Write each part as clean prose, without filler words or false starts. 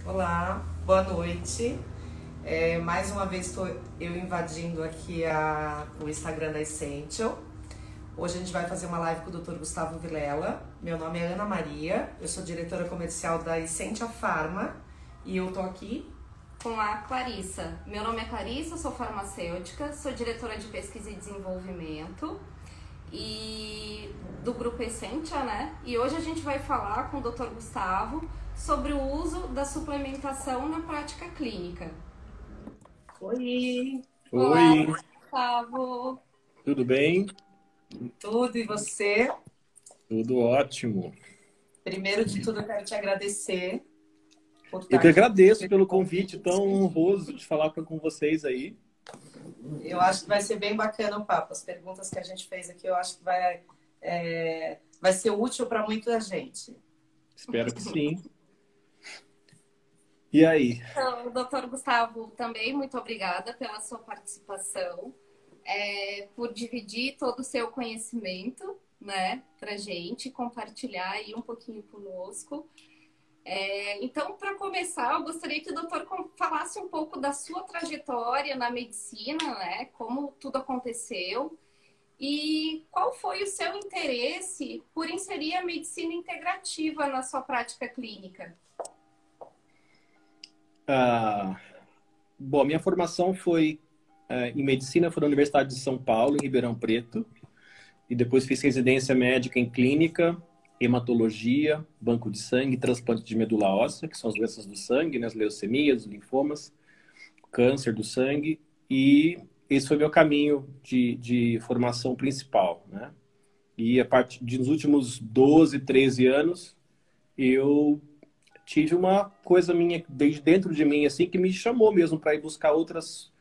Olá, boa noite. Mais uma vez estou eu invadindo aqui o Instagram da Essential. Hoje a gente vai fazer uma live com o Dr. Gustavo Vilela. Meu nome é Ana Maria, eu sou diretora comercial da Essential Pharma e eu tô aqui com a Clarissa. Meu nome é Clarissa, sou farmacêutica, sou diretora de pesquisa e desenvolvimento e do grupo Essentia, né? E hoje a gente vai falar com o Dr. Gustavo sobre o uso da suplementação na prática clínica. Oi! Olá, Oi, Gustavo! tudo bem? Tudo e você? Tudo ótimo. Primeiro de tudo, eu quero te agradecer por Eu estar que aqui. agradeço pelo convite tão honroso de falar com vocês aí. Eu acho que vai ser bem bacana o papo. As perguntas que a gente fez aqui, eu acho que vai ser útil para muita gente. Espero que sim. E aí? Então, doutor Gustavo, também muito obrigada pela sua participação, por dividir todo o seu conhecimento, né, pra gente, compartilhar aí um pouquinho conosco. Então, para começar, eu gostaria que o doutor falasse um pouco da sua trajetória na medicina, né, como tudo aconteceu e qual foi o seu interesse por inserir a medicina integrativa na sua prática clínica. Bom, minha formação foi em medicina, foi na Universidade de São Paulo, em Ribeirão Preto, e depois fiz residência médica em clínica, hematologia, banco de sangue, transplante de medula óssea, que são as doenças do sangue, né, as leucemias, os linfomas, câncer do sangue, e esse foi meu caminho de formação principal, né? E a partir dos últimos 12, 13 anos, eu tive uma coisa minha desde dentro de mim assim que me chamou mesmo para ir buscar outros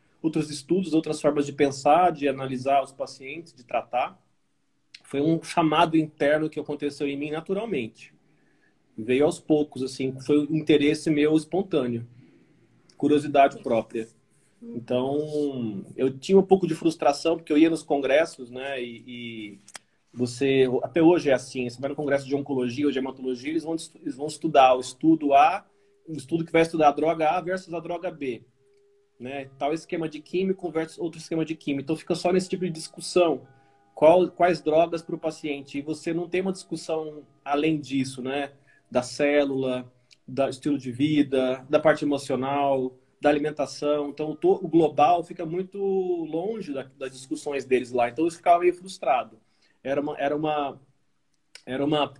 estudos, outras formas de pensar, de analisar os pacientes, de tratar. Foi um chamado interno que aconteceu em mim naturalmente. Veio aos poucos, assim, foi um interesse meu espontâneo, curiosidade própria. Então, eu tinha um pouco de frustração porque eu ia nos congressos, né? E você, até hoje é assim, você vai no congresso de oncologia ou de hematologia, eles vão estudar o estudo A, o estudo que vai estudar a droga A versus a droga B, né? Tal esquema de químico versus outro esquema de químico. Então fica só nesse tipo de discussão. Quais drogas para o paciente? E você não tem uma discussão além disso, né? Da célula, do estilo de vida, da parte emocional, da alimentação. Então o global fica muito longe das discussões deles lá. Então eu ficava meio frustrado.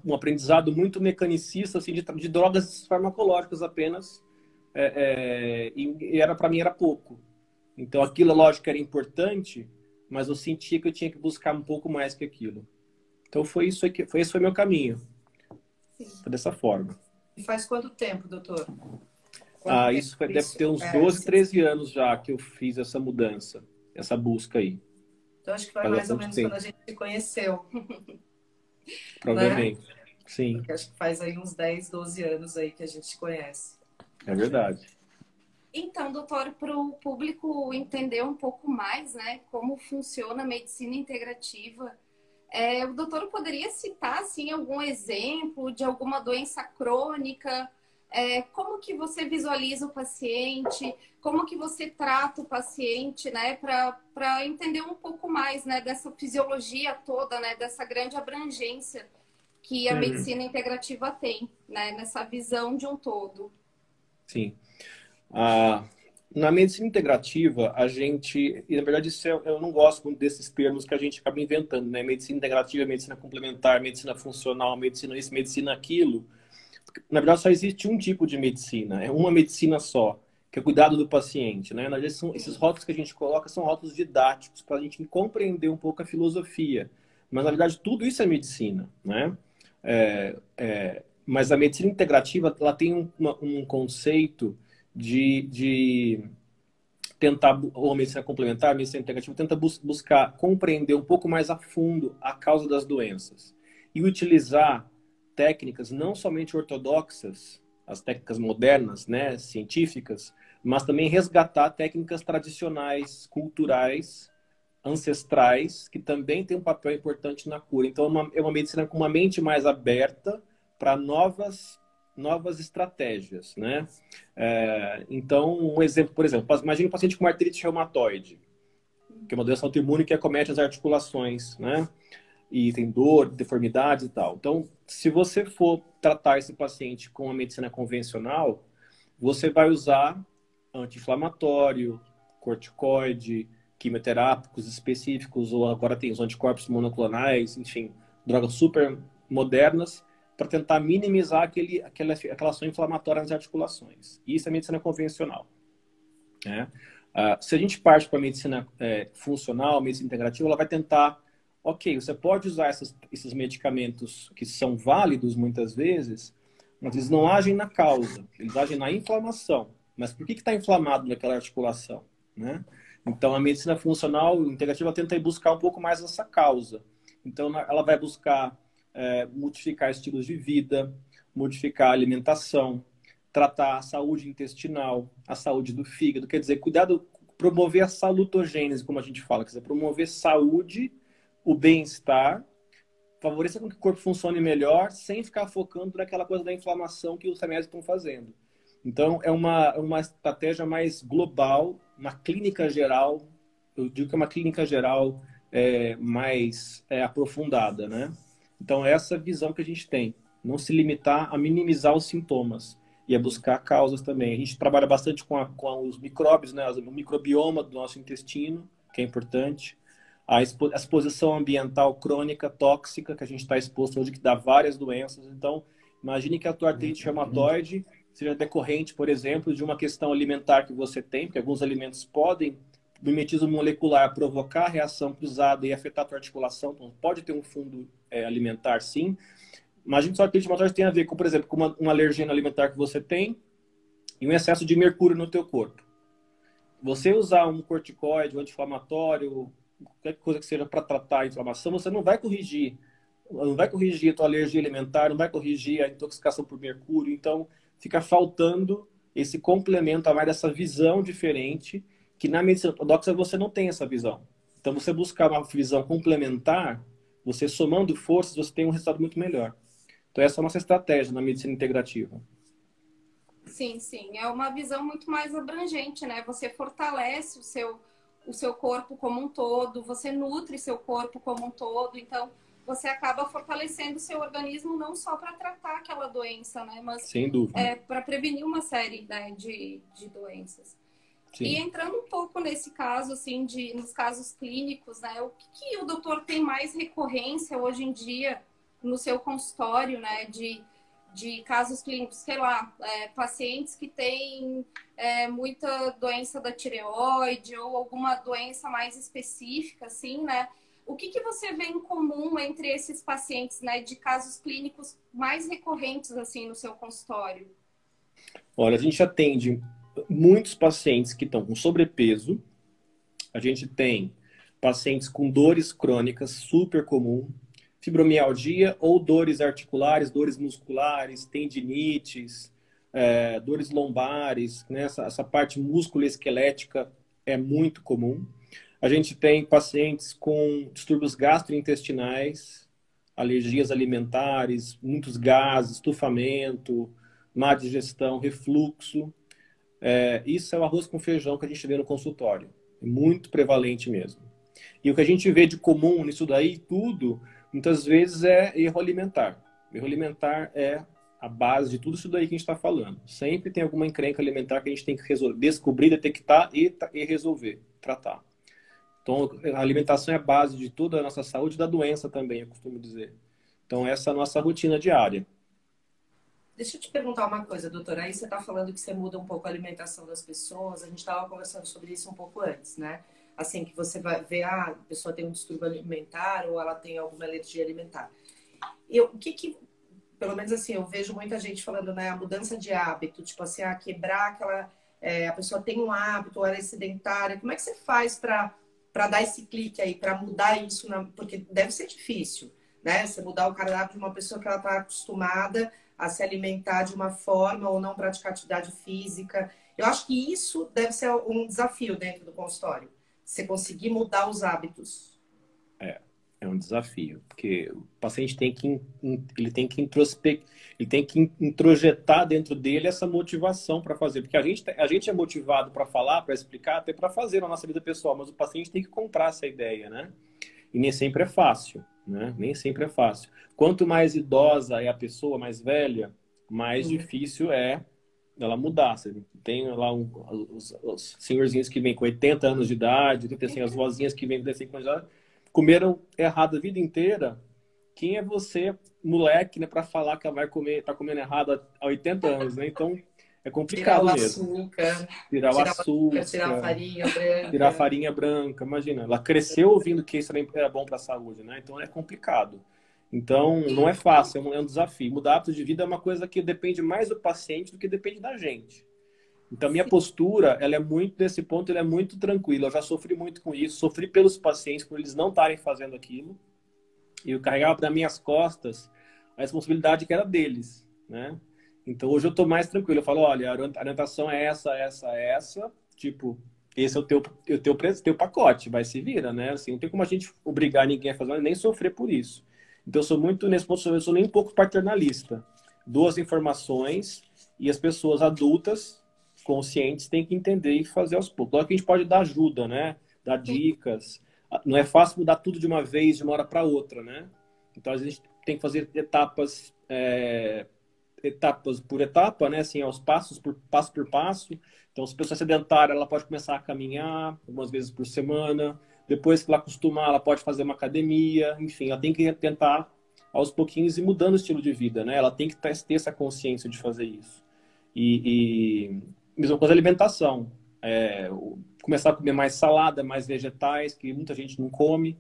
Um aprendizado muito mecanicista assim, de drogas farmacológicas apenas. E para mim era pouco. Então aquilo, lógico, era importante, mas eu sentia que eu tinha que buscar um pouco mais que aquilo. Então esse foi meu caminho. Sim. Foi dessa forma. E faz quanto tempo, doutor? Deve ter uns 12, 13 anos já que eu fiz essa mudança, essa busca aí. Então acho que foi mais ou menos quando a gente se conheceu. Provavelmente, né? Sim. Porque acho que faz aí uns 10, 12 anos aí que a gente se conhece. É verdade. Então, doutor, para o público entender um pouco mais, né, como funciona a medicina integrativa, o doutor poderia citar, assim, algum exemplo de alguma doença crônica? Como que você visualiza o paciente? Como que você trata o paciente, né, para entender um pouco mais, né, dessa fisiologia toda, né, dessa grande abrangência que a medicina integrativa tem, né, nessa visão de um todo? Sim. Na medicina integrativa, e na verdade eu não gosto muito desses termos que a gente acaba inventando, né? Medicina integrativa, medicina complementar, medicina funcional, medicina isso, medicina aquilo. Na verdade, só existe um tipo de medicina, é uma medicina só, que é o cuidado do paciente, né? Na verdade, esses rótulos que a gente coloca são rótulos didáticos, para a gente compreender um pouco a filosofia. Mas, na verdade, tudo isso é medicina, né? Mas a medicina integrativa, ela tem um conceito de tentar, ou a medicina complementar, a medicina integrativa, tenta buscar compreender um pouco mais a fundo a causa das doenças e utilizar técnicas não somente ortodoxas, as técnicas modernas, né, científicas, mas também resgatar técnicas tradicionais, culturais, ancestrais, que também têm um papel importante na cura. Então, é uma medicina com uma mente mais aberta para novas novas estratégias, né? Então, um exemplo, por exemplo, imagine um paciente com artrite reumatoide, que é uma doença autoimune que acomete as articulações, né? E tem dor, deformidades e tal. Então, se você for tratar esse paciente com a medicina convencional, você vai usar anti-inflamatório, corticoide, quimioterápicos específicos, ou agora tem os anticorpos monoclonais, enfim, drogas super modernas, para tentar minimizar aquela ação inflamatória nas articulações. Isso é medicina convencional, né? Se a gente parte para a medicina funcional, medicina integrativa, ela vai tentar, ok, você pode usar esses medicamentos que são válidos muitas vezes, mas eles não agem na causa, eles agem na inflamação. Mas por que está inflamado naquela articulação, né? Então, a medicina funcional integrativa tenta ir buscar um pouco mais essa causa. Então, ela vai buscar modificar estilos de vida, modificar a alimentação, tratar a saúde intestinal, a saúde do fígado, quer dizer, promover a salutogênese, como a gente fala, quer dizer, promover saúde, o bem-estar, favorecer com que o corpo funcione melhor, sem ficar focando naquela coisa da inflamação que os remédios estão fazendo. Então, é uma estratégia mais global, uma clínica geral, eu digo que é uma clínica geral mais aprofundada, né? Então, é essa visão que a gente tem. Não se limitar a minimizar os sintomas e a buscar causas também. A gente trabalha bastante com os micróbios, né? O microbioma do nosso intestino, que é importante. A exposição ambiental crônica, tóxica, que a gente está exposto hoje, que dá várias doenças. Então, imagine que a tua artrite reumatoide seja decorrente, por exemplo, de uma questão alimentar que você tem, porque alguns alimentos podem, o mimetismo molecular, provocar reação cruzada e afetar a tua articulação. Então, pode ter um fundo alimentar, sim. Imagina que a artrite reumatoide tem a ver com, por exemplo, com uma alergia alimentar que você tem e um excesso de mercúrio no teu corpo. Você usar um corticoide, um anti-inflamatório, qualquer coisa que seja para tratar a inflamação, você não vai corrigir a tua alergia alimentar, não vai corrigir a intoxicação por mercúrio. Então, fica faltando esse complemento a mais dessa visão diferente, que na medicina ortodoxa você não tem essa visão. Então, você buscar uma visão complementar, você somando forças, você tem um resultado muito melhor. Então, essa é a nossa estratégia na medicina integrativa. Sim, sim. É uma visão muito mais abrangente, né? Você fortalece o seu corpo como um todo, você nutre seu corpo como um todo, então você acaba fortalecendo o seu organismo não só para tratar aquela doença, né? Mas sem dúvida. Para prevenir uma série, né, de doenças. Sim. E entrando um pouco nesse caso, assim, nos casos clínicos, né? O que o doutor tem mais recorrência hoje em dia no seu consultório, né? De casos clínicos, sei lá, pacientes que têm muita doença da tireoide ou alguma doença mais específica, assim, né? O que você vê em comum entre esses pacientes, né? De casos clínicos mais recorrentes, assim, no seu consultório? Olha, a gente atende muitos pacientes que estão com sobrepeso. A gente tem pacientes com dores crônicas, super comum, fibromialgia ou dores articulares, dores musculares, tendinites, dores lombares, né? Essa parte músculo-esquelética é muito comum. A gente tem pacientes com distúrbios gastrointestinais, alergias alimentares, muitos gases, estufamento, má digestão, refluxo. Isso é o arroz com feijão que a gente vê no consultório. É muito prevalente mesmo. E o que a gente vê de comum nisso daí tudo, muitas vezes é erro alimentar. Erro alimentar é a base de tudo isso daí que a gente está falando. Sempre tem alguma encrenca alimentar que a gente tem que descobrir, detectar e resolver, tratar. Então, a alimentação é a base de toda a nossa saúde e da doença também, eu costumo dizer. Então, essa é a nossa rotina diária. Deixa eu te perguntar uma coisa, doutora. Aí você está falando que você muda um pouco a alimentação das pessoas. A gente estava conversando sobre isso um pouco antes, né? Assim, que você vai ver, a pessoa tem um distúrbio alimentar ou ela tem alguma alergia alimentar. Pelo menos assim, eu vejo muita gente falando, né? A mudança de hábito, tipo assim, quebrar aquela... a pessoa tem um hábito, ou ela é sedentária. Como é que você faz para dar esse clique aí, para mudar isso? Porque deve ser difícil, né? Você mudar o cardápio de uma pessoa que ela está acostumada a se alimentar de uma forma ou não praticar atividade física. Eu acho que isso deve ser um desafio dentro do consultório. Você conseguir mudar os hábitos. É um desafio, porque o paciente tem que, ele tem que ele tem que introjetar dentro dele essa motivação para fazer, porque a gente é motivado para falar, para explicar, até para fazer na nossa vida pessoal, mas o paciente tem que comprar essa ideia, né? E nem sempre é fácil, né? Nem sempre é fácil. Quanto mais idosa é a pessoa, mais velha, mais difícil é ela mudar. Você tem lá os senhorzinhos que vêm com 80 anos de idade, tem assim, as vozinhas que vêm com 35 anos de idade, comeram errado a vida inteira. Quem é você, moleque, né, para falar que ela vai comer, tá comendo errado há 80 anos, né? Então é complicado mesmo. Tirar o açúcar, tirar a farinha branca. Tirar a farinha branca, imagina. Ela cresceu ouvindo que isso era bom para a saúde, né? Então é complicado. Então não é fácil, é um desafio. Mudar hábitos de vida é uma coisa que depende mais do paciente do que depende da gente. Então, minha postura, ela é muito, desse ponto, ela é muito tranquila. Eu já sofri muito com isso, sofri pelos pacientes, por eles não estarem fazendo aquilo. E eu carregava para minhas costas a responsabilidade que era deles, né? Então, hoje eu estou mais tranquilo. Eu falo, olha, a orientação é essa. Tipo, esse é o teu pacote, vai se vira, né? Assim, não tem como a gente obrigar ninguém a fazer, nem sofrer por isso. Então, eu sou muito, nesse ponto, eu sou nem um pouco paternalista. Dou as informações e as pessoas adultas conscientes têm que entender e fazer aos poucos. Claro que a gente pode dar ajuda, né? Dar dicas. Não é fácil mudar tudo de uma vez, de uma hora para outra, né? Então, a gente tem que fazer etapas por etapa, né? Assim, aos passo por passo. Então, se a pessoa é sedentária, ela pode começar a caminhar algumas vezes por semana. Depois que ela acostumar, ela pode fazer uma academia. Enfim, ela tem que tentar, aos pouquinhos, ir mudando o estilo de vida, né? Ela tem que ter essa consciência de fazer isso. E mesma coisa a alimentação. Começar a comer mais salada, mais vegetais, que muita gente não come.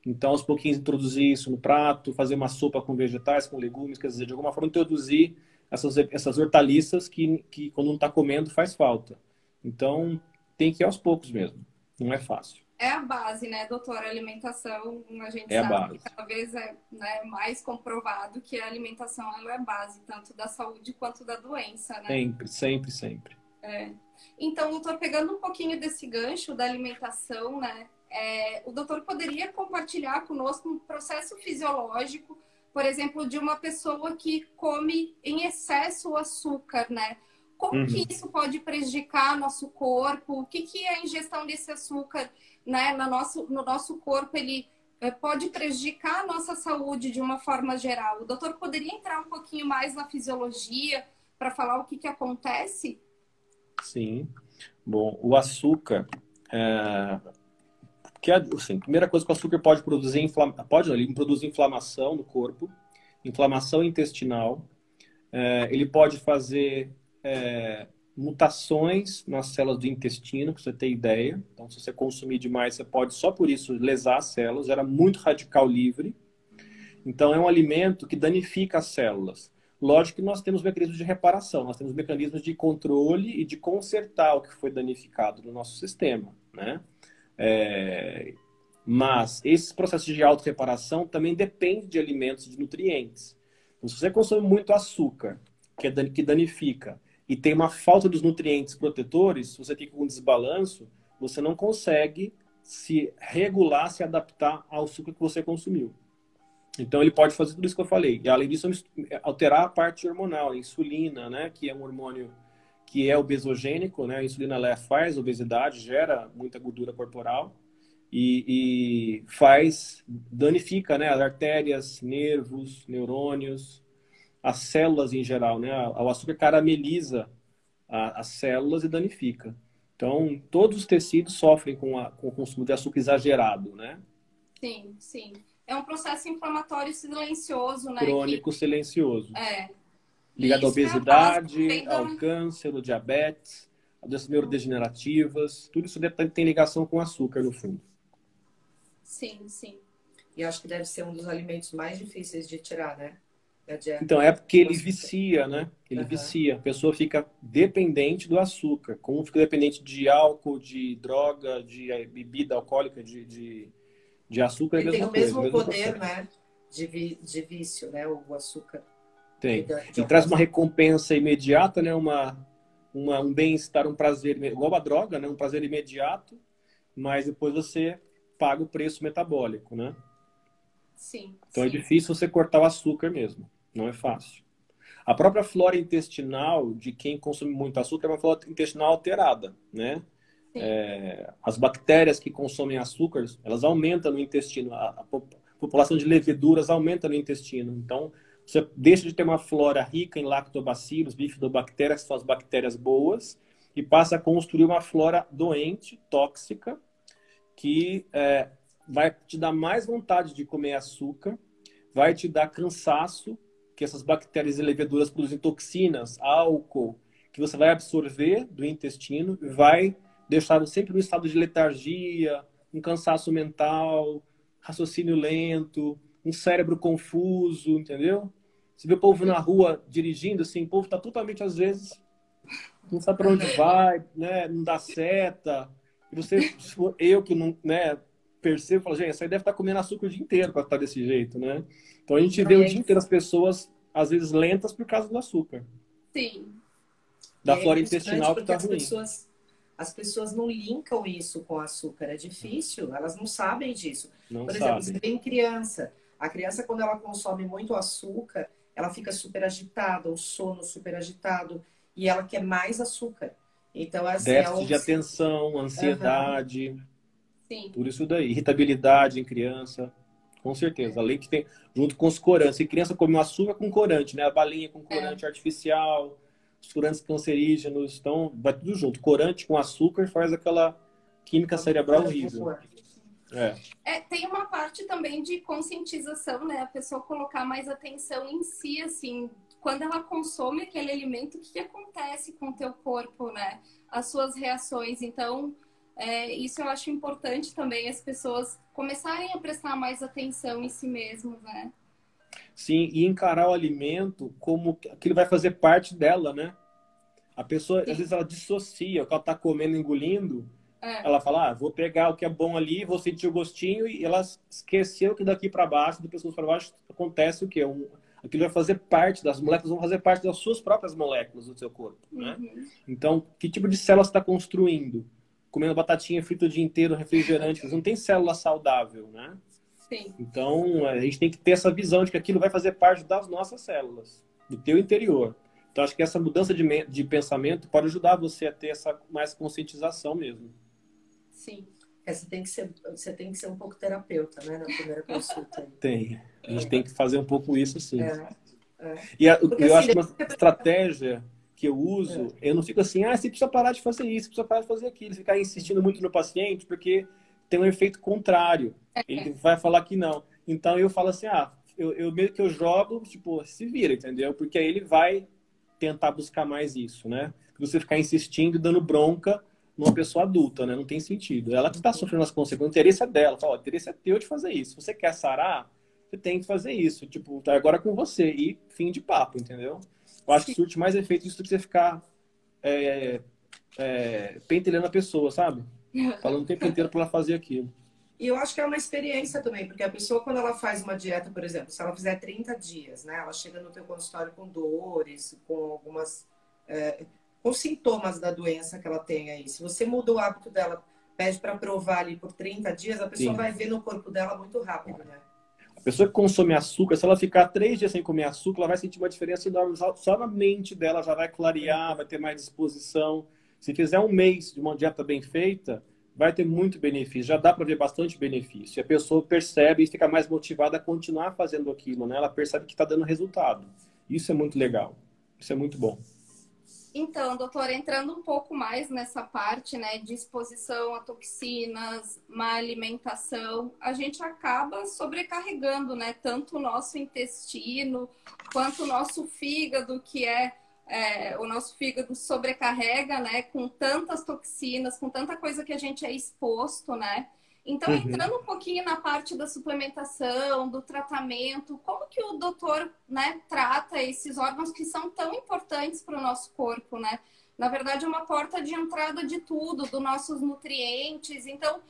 Então, aos pouquinhos, introduzir isso no prato, fazer uma sopa com vegetais, com legumes, quer dizer, de alguma forma, introduzir essas hortaliças que quando não está comendo, faz falta. Então, tem que ir aos poucos mesmo. Não é fácil. É a base, né, doutora? A alimentação, a gente É a sabe base. que cada vez é, né, mais comprovado que a alimentação ela é base, tanto da saúde quanto da doença, né? Sempre. Então, doutor, pegando um pouquinho desse gancho da alimentação, né? O doutor poderia compartilhar conosco um processo fisiológico, por exemplo, de uma pessoa que come em excesso o açúcar, né? Como que isso pode prejudicar nosso corpo? O que é a ingestão desse açúcar, né, no nosso corpo? Ele pode prejudicar a nossa saúde de uma forma geral. O doutor poderia entrar um pouquinho mais na fisiologia para falar o que acontece? Sim. Bom, o açúcar... assim, a primeira coisa que o açúcar pode produzir, ele produz inflamação no corpo, inflamação intestinal. Ele pode fazer mutações nas células do intestino, para você ter ideia. Então, se você consumir demais, você pode, só por isso, lesar as células. Era muito radical livre. Então, é um alimento que danifica as células. Lógico que nós temos mecanismos de reparação, nós temos mecanismos de controle e de consertar o que foi danificado no nosso sistema, né? Mas esses processos de autorreparação também dependem de alimentos e de nutrientes. Então, se você consome muito açúcar, que danifica, e tem uma falta dos nutrientes protetores, se você fica com um desbalanço, você não consegue se regular, se adaptar ao açúcar que você consumiu. Então, ele pode fazer tudo isso que eu falei. E, além disso, alterar a parte hormonal, a insulina, né, que é um hormônio que é obesogênico, né? A insulina ela faz obesidade, gera muita gordura corporal e danifica, né, as artérias, nervos, neurônios, as células em geral, né? O açúcar carameliza as células e danifica. Então, todos os tecidos sofrem com o consumo de açúcar exagerado, né? Sim. É um processo inflamatório silencioso, né? Crônico, silencioso. Ligado à Isso obesidade, ao câncer, ao diabetes, a doenças neurodegenerativas. Tudo isso tem ligação com açúcar, no fundo. Sim. E acho que deve ser um dos alimentos mais difíceis de tirar, né? Então, é porque ele vicia, né? Ele vicia. A pessoa fica dependente do açúcar. Como fica dependente de álcool, de droga, de bebida alcoólica, de açúcar, ele é a mesma coisa. Ele tem o mesmo coisa, poder, né? De vício, né? O açúcar. Tem. Ele traz uma recompensa imediata, né? Um bem-estar, um prazer, igual a droga, né? Um prazer imediato, mas depois você paga o preço metabólico, né? Sim, Então é sim. difícil você cortar o açúcar mesmo. Não é fácil. A própria flora intestinal de quem consome muito açúcar é uma flora intestinal alterada, né? Sim. As bactérias que consomem açúcar, elas aumentam no intestino. A população de leveduras aumenta no intestino. Então, você deixa de ter uma flora rica em lactobacilos, bifidobactérias, que são as bactérias boas, e passa a construir uma flora doente, tóxica, que vai te dar mais vontade de comer açúcar, vai te dar cansaço, que essas bactérias e leveduras produzem toxinas, álcool, que você vai absorver do intestino e vai deixar sempre no estado de letargia, um cansaço mental, raciocínio lento, um cérebro confuso, entendeu? Você vê o povo na rua dirigindo, assim, o povo está totalmente, às vezes, não sabe para onde vai, né? Não dá seta. E você, eu que não, né, percebo, falo, gente, isso aí deve estar comendo açúcar o dia inteiro para estar desse jeito, né? Então a gente Não, vê e o é, dia inteiro as pessoas, às vezes, lentas por causa do açúcar. Sim. e Da é flora impressionante intestinal que porque está ruim. as pessoas não linkam isso com açúcar. É difícil, elas não sabem disso. Não Por exemplo, você sabem. vê em criança. A criança, quando ela consome muito açúcar, ela fica super agitada, o sono super agitado, e ela quer mais açúcar. Então, é assim, Déficit de atenção, Aham, ansiedade, Sim. tudo isso daí. Irritabilidade em criança, com certeza. Além que tem, junto com os corantes. E criança come o açúcar com corante, né? A balinha com É. corante artificial, os corantes cancerígenos. Então, vai tudo junto. Corante com açúcar faz aquela química uma cerebral mistura horrível. boa. É. Tem uma parte também de conscientização, né? A pessoa colocar mais atenção em si, assim, quando ela consome aquele alimento, o que acontece com o teu corpo, né? As suas reações. Então, isso eu acho importante também as pessoas começarem a prestar mais atenção em si mesmos, né? Sim, e encarar o alimento como que aquilo vai fazer parte dela, né? A pessoa, às Sim. vezes, ela dissocia o que ela está comendo, engolindo. É. Ela fala, vou pegar o que é bom ali, vou sentir o gostinho, e ela esqueceu que daqui para baixo, do pescoço para baixo, acontece o quê? Aquilo vai fazer parte, das moléculas vão fazer parte das suas próprias moléculas do seu corpo, né? Uhum. Então, que tipo de célula você está construindo? Comendo batatinha frita o dia inteiro, refrigerante, não tem célula saudável, né? Sim. Então, a gente tem que ter essa visão de que aquilo vai fazer parte das nossas células, do teu interior. Então, acho que essa mudança de pensamento pode ajudar você a ter essa mais conscientização mesmo. Sim. Você tem que ser um pouco terapeuta, né? Na primeira consulta. Tem. A gente tem que fazer um pouco isso, sim. É, é. E Porque eu assim, acho que uma estratégia que eu uso, eu não fico assim, você precisa parar de fazer isso, precisa parar de fazer aquilo. Ficar insistindo muito no paciente, porque tem um efeito contrário. Ele vai falar que não. Então, eu falo assim, eu meio que eu jogo, tipo, se vira, entendeu? Porque aí ele vai tentar buscar mais isso, né? Você ficar insistindo e dando bronca numa pessoa adulta, né? Não tem sentido. Ela que está sofrendo as consequências. O interesse é dela. Fala, o interesse é teu de fazer isso. Se você quer sarar, você tem que fazer isso. Tipo, tá agora com você. E fim de papo, entendeu? Eu acho que surte mais efeito isso do que você ficar pentelhando a pessoa, sabe? Falando o tempo inteiro para ela fazer aquilo. e eu acho que é uma experiência também, porque a pessoa, quando ela faz uma dieta, por exemplo, se ela fizer 30 dias, né? Ela chega no teu consultório com dores, com algumas... com sintomas da doença que ela tem aí. Se você muda o hábito dela, pede para provar ali por 30 dias, a pessoa Sim. vai ver no corpo dela muito rápido, né? A pessoa que consome açúcar, se ela ficar 3 dias sem comer açúcar, ela vai sentir uma diferença enorme. Só na mente dela já vai clarear, vai ter mais disposição. Se fizer um mês de uma dieta bem feita, vai ter muito benefício. Já dá para ver bastante benefício. E a pessoa percebe e fica mais motivada a continuar fazendo aquilo, né? Ela percebe que está dando resultado. Isso é muito legal. Isso é muito bom. Então, doutor, entrando um pouco mais nessa parte, né, de exposição a toxinas, má alimentação, a gente acaba sobrecarregando, né, tanto o nosso intestino quanto o nosso fígado, o nosso fígado sobrecarrega, né, com tantas toxinas, com tanta coisa que a gente é exposto, né? Então, entrando um pouquinho na parte da suplementação, do tratamento, como que o doutor, né, trata esses órgãos que são tão importantes para o nosso corpo, né? Na verdade, é uma porta de entrada de tudo, dos nossos nutrientes. Então,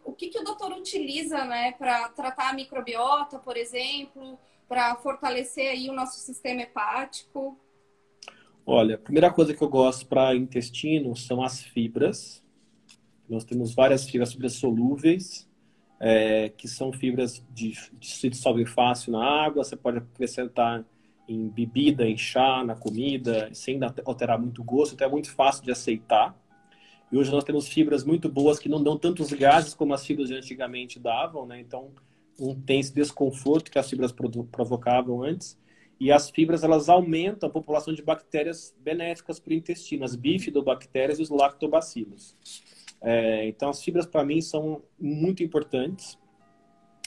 o que o doutor utiliza, né, para tratar a microbiota, por exemplo, para fortalecer aí o nosso sistema hepático? Olha, a primeira coisa que eu gosto para intestino são as fibras. Nós temos várias fibras solúveis. que são fibras de se dissolve fácil na água, você pode acrescentar em bebida, em chá, na comida, sem alterar muito o gosto, então é muito fácil de aceitar. E hoje nós temos fibras muito boas que não dão tantos gases como as fibras de antigamente davam, né? Então não tem esse desconforto que as fibras provocavam antes. E as fibras, elas aumentam a população de bactérias benéficas para o intestino, as bifidobactérias e os lactobacilos. Então as fibras para mim são muito importantes.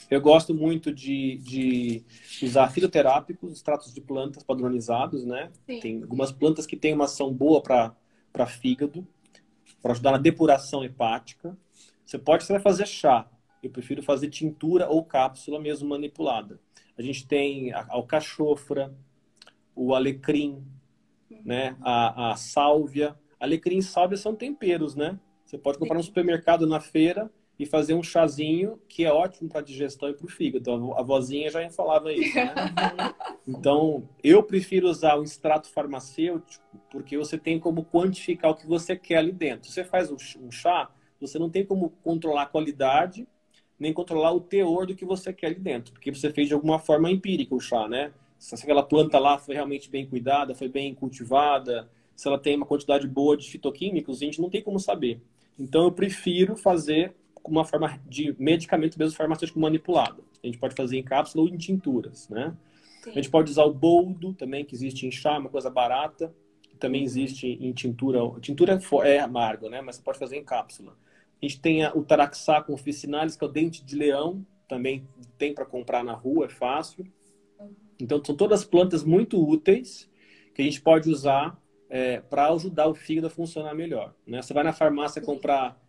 Eu gosto muito de usar fitoterápicos, extratos de plantas padronizados, né? Sim. Tem algumas plantas que têm uma ação boa para fígado, para ajudar na depuração hepática. Você vai fazer chá. Eu prefiro fazer tintura ou cápsula mesmo manipulada. A gente tem a alcachofra, o alecrim, né? A sálvia. Alecrim e sálvia são temperos, né? Você pode comprar no supermercado, na feira, e fazer um chazinho que é ótimo para digestão e para o fígado. Então, a vozinha já falava isso, né? Então, eu prefiro usar o extrato farmacêutico porque você tem como quantificar o que você quer ali dentro. Você faz um chá, você não tem como controlar a qualidade, nem controlar o teor do que você quer ali dentro, porque você fez de alguma forma empírica o chá, né? Se aquela planta lá foi realmente bem cuidada, foi bem cultivada, se ela tem uma quantidade boa de fitoquímicos, a gente não tem como saber. Então, eu prefiro fazer uma forma de medicamento mesmo farmacêutico manipulado. A gente pode fazer em cápsula ou em tinturas, né? Sim. A gente pode usar o boldo também, que existe em chá, uma coisa barata, que também existe em tintura. Tintura é amargo, né? Mas você pode fazer em cápsula. A gente tem o taraxá com officinalis, que é o dente de leão, também tem para comprar na rua, é fácil. Então, são todas plantas muito úteis que a gente pode usar para ajudar o fígado a funcionar melhor, né? Você vai na farmácia comprar...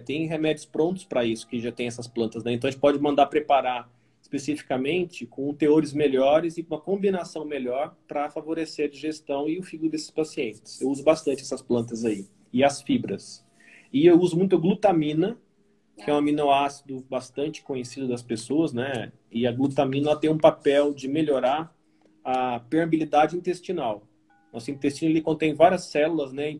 tem remédios prontos para isso, que já tem essas plantas, né? Então a gente pode mandar preparar especificamente com teores melhores e uma combinação melhor para favorecer a digestão e o fígado desses pacientes. Eu uso bastante essas plantas aí. E as fibras. E eu uso muito a glutamina, que é um aminoácido bastante conhecido das pessoas, né? E a glutamina ela tem um papel de melhorar a permeabilidade intestinal. Nosso intestino ele contém várias células, né?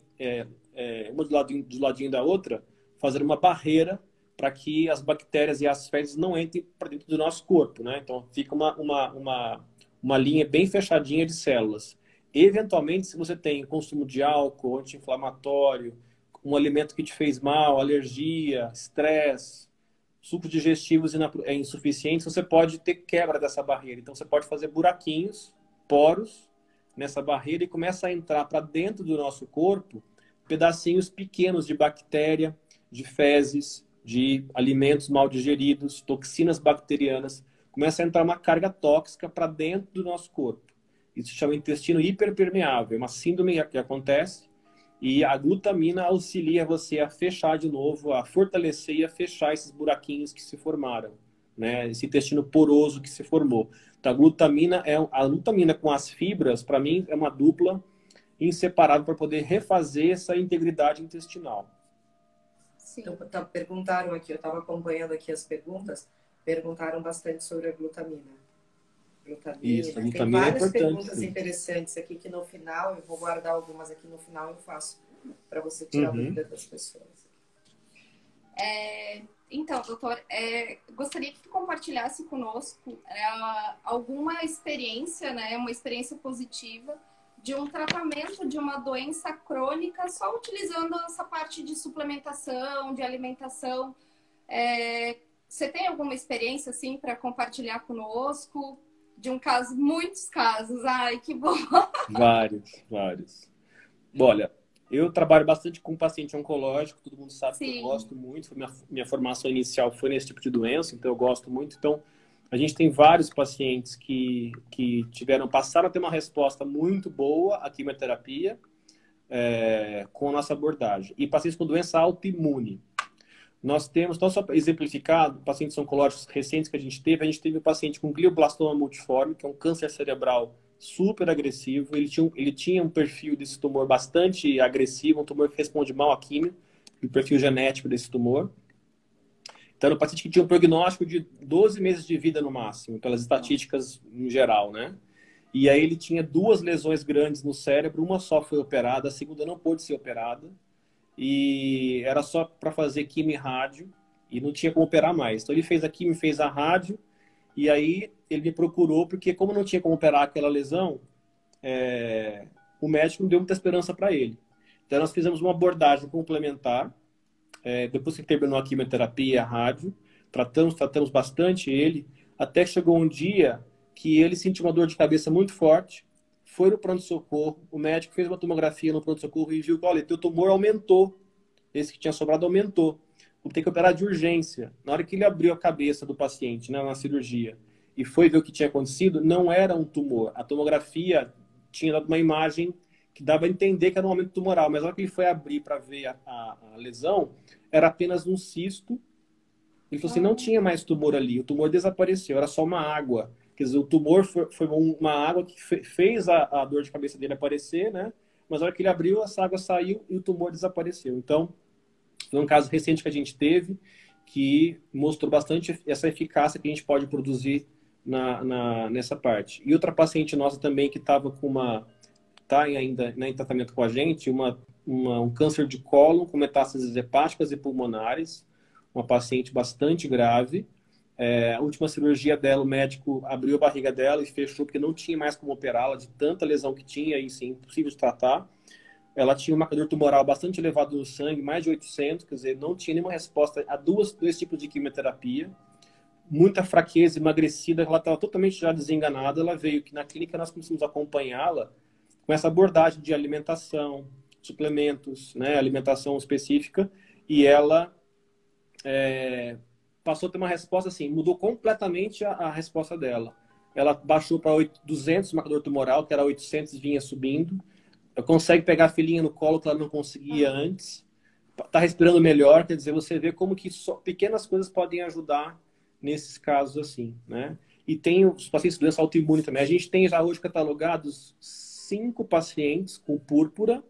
Uma do ladinho da outra, fazer uma barreira para que as bactérias e as fezes não entrem para dentro do nosso corpo, né? Então, fica uma linha bem fechadinha de células. Eventualmente, se você tem consumo de álcool, anti-inflamatório, um alimento que te fez mal, alergia, estresse, sucos digestivos insuficientes, você pode ter quebra dessa barreira. Então, você pode fazer buraquinhos, poros, nessa barreira e começa a entrar para dentro do nosso corpo pedacinhos pequenos de bactéria, de fezes, de alimentos mal digeridos, toxinas bacterianas. Começa a entrar uma carga tóxica para dentro do nosso corpo. Isso se chama intestino hiperpermeável. É uma síndrome que acontece e a glutamina auxilia você a fechar de novo, a fortalecer e a fechar esses buraquinhos que se formaram, né? Esse intestino poroso que se formou. Então, a glutamina com as fibras, para mim, é uma dupla inseparável para poder refazer essa integridade intestinal. Então, perguntaram aqui, eu estava acompanhando aqui as perguntas, perguntaram bastante sobre a glutamina. Isso, a glutamina tem várias é perguntas interessantes aqui que no final, eu vou guardar algumas aqui no final eu faço para você tirar a dúvida das pessoas. Então, doutor, gostaria que compartilhasse conosco alguma experiência, né, uma experiência positiva de um tratamento de uma doença crônica só utilizando essa parte de suplementação, de alimentação. Você tem alguma experiência assim para compartilhar conosco? De um caso, muitos casos. Ai, que bom! Vários. Bom, olha, eu trabalho bastante com paciente oncológico, todo mundo sabe que eu gosto muito. Minha formação inicial foi nesse tipo de doença, então eu gosto muito. Então, a gente tem vários pacientes que passaram a ter uma resposta muito boa à quimioterapia com a nossa abordagem. E pacientes com doença autoimune. Nós temos, então só para exemplificar, pacientes oncológicos recentes que a gente teve um paciente com glioblastoma multiforme, que é um câncer cerebral super agressivo. Ele tinha um perfil desse tumor bastante agressivo, um tumor que responde mal à quimio, o perfil genético desse tumor. Então, era um paciente que tinha um prognóstico de 12 meses de vida no máximo, pelas estatísticas em geral, né? E aí ele tinha 2 lesões grandes no cérebro, uma só foi operada, a segunda não pôde ser operada. E era só para fazer quimio e rádio. e não tinha como operar mais. Então ele fez a quimio, fez a rádio, e aí ele me procurou, porque como não tinha como operar aquela lesão, o médico não deu muita esperança para ele. Então nós fizemos uma abordagem complementar, depois que terminou a quimioterapia, a rádio, tratamos bastante ele, até que chegou um dia que ele sentiu uma dor de cabeça muito forte, foi no pronto-socorro, o médico fez uma tomografia no pronto-socorro e viu que, olha, teu tumor aumentou, esse que tinha sobrado aumentou, vou ter que operar de urgência. Na hora que ele abriu a cabeça do paciente, né, na cirurgia, e foi ver o que tinha acontecido, não era um tumor. A tomografia tinha dado uma imagem que dava a entender que era um aumento tumoral, mas na hora que ele foi abrir para ver a lesão, era apenas um cisto. Ele falou assim, não tinha mais tumor ali, o tumor desapareceu, era só uma água. Quer dizer, o tumor foi uma água que fez a dor de cabeça dele aparecer, né? Mas na hora que ele abriu, essa água saiu e o tumor desapareceu. Então, foi um caso recente que a gente teve que mostrou bastante essa eficácia que a gente pode produzir nessa parte. E outra paciente nossa também que estava com está ainda, né, em tratamento com a gente, um câncer de cólon com metástases hepáticas e pulmonares, uma paciente bastante grave. A última cirurgia dela, o médico abriu a barriga dela e fechou porque não tinha mais como operá-la de tanta lesão que tinha e sim, impossível de tratar. Ela tinha um marcador tumoral bastante elevado no sangue, mais de 800, quer dizer, não tinha nenhuma resposta a dois tipos de quimioterapia. Muita fraqueza, emagrecida, ela estava totalmente já desenganada. Ela veio que na clínica nós começamos a acompanhá-la com essa abordagem de alimentação, suplementos, né, alimentação específica, e ela passou a ter uma resposta assim, mudou completamente a resposta dela. Ela baixou para 200 o marcador tumoral, que era 800, vinha subindo. Consegue pegar a filhinha no colo que ela não conseguia antes. Está respirando melhor, quer dizer, você vê como que só pequenas coisas podem ajudar nesses casos assim, né? E tem os pacientes de doença autoimune também. A gente tem já hoje catalogados 5 pacientes com púrpura,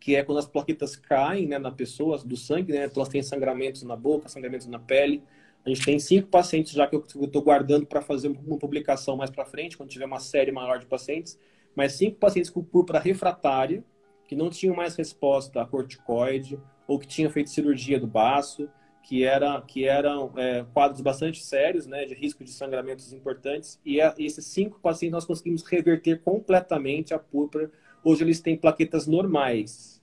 que é quando as plaquetas caem, né, na pessoa, do sangue, né? Elas têm sangramentos na boca, sangramentos na pele. A gente tem 5 pacientes já que eu estou guardando para fazer uma publicação mais para frente, quando tiver uma série maior de pacientes. Mas 5 pacientes com púrpura refratária, que não tinham mais resposta a corticoide, ou que tinham feito cirurgia do baço, que eram quadros bastante sérios, né, de risco de sangramentos importantes. E esses 5 pacientes nós conseguimos reverter completamente a púrpura. Hoje eles têm plaquetas normais.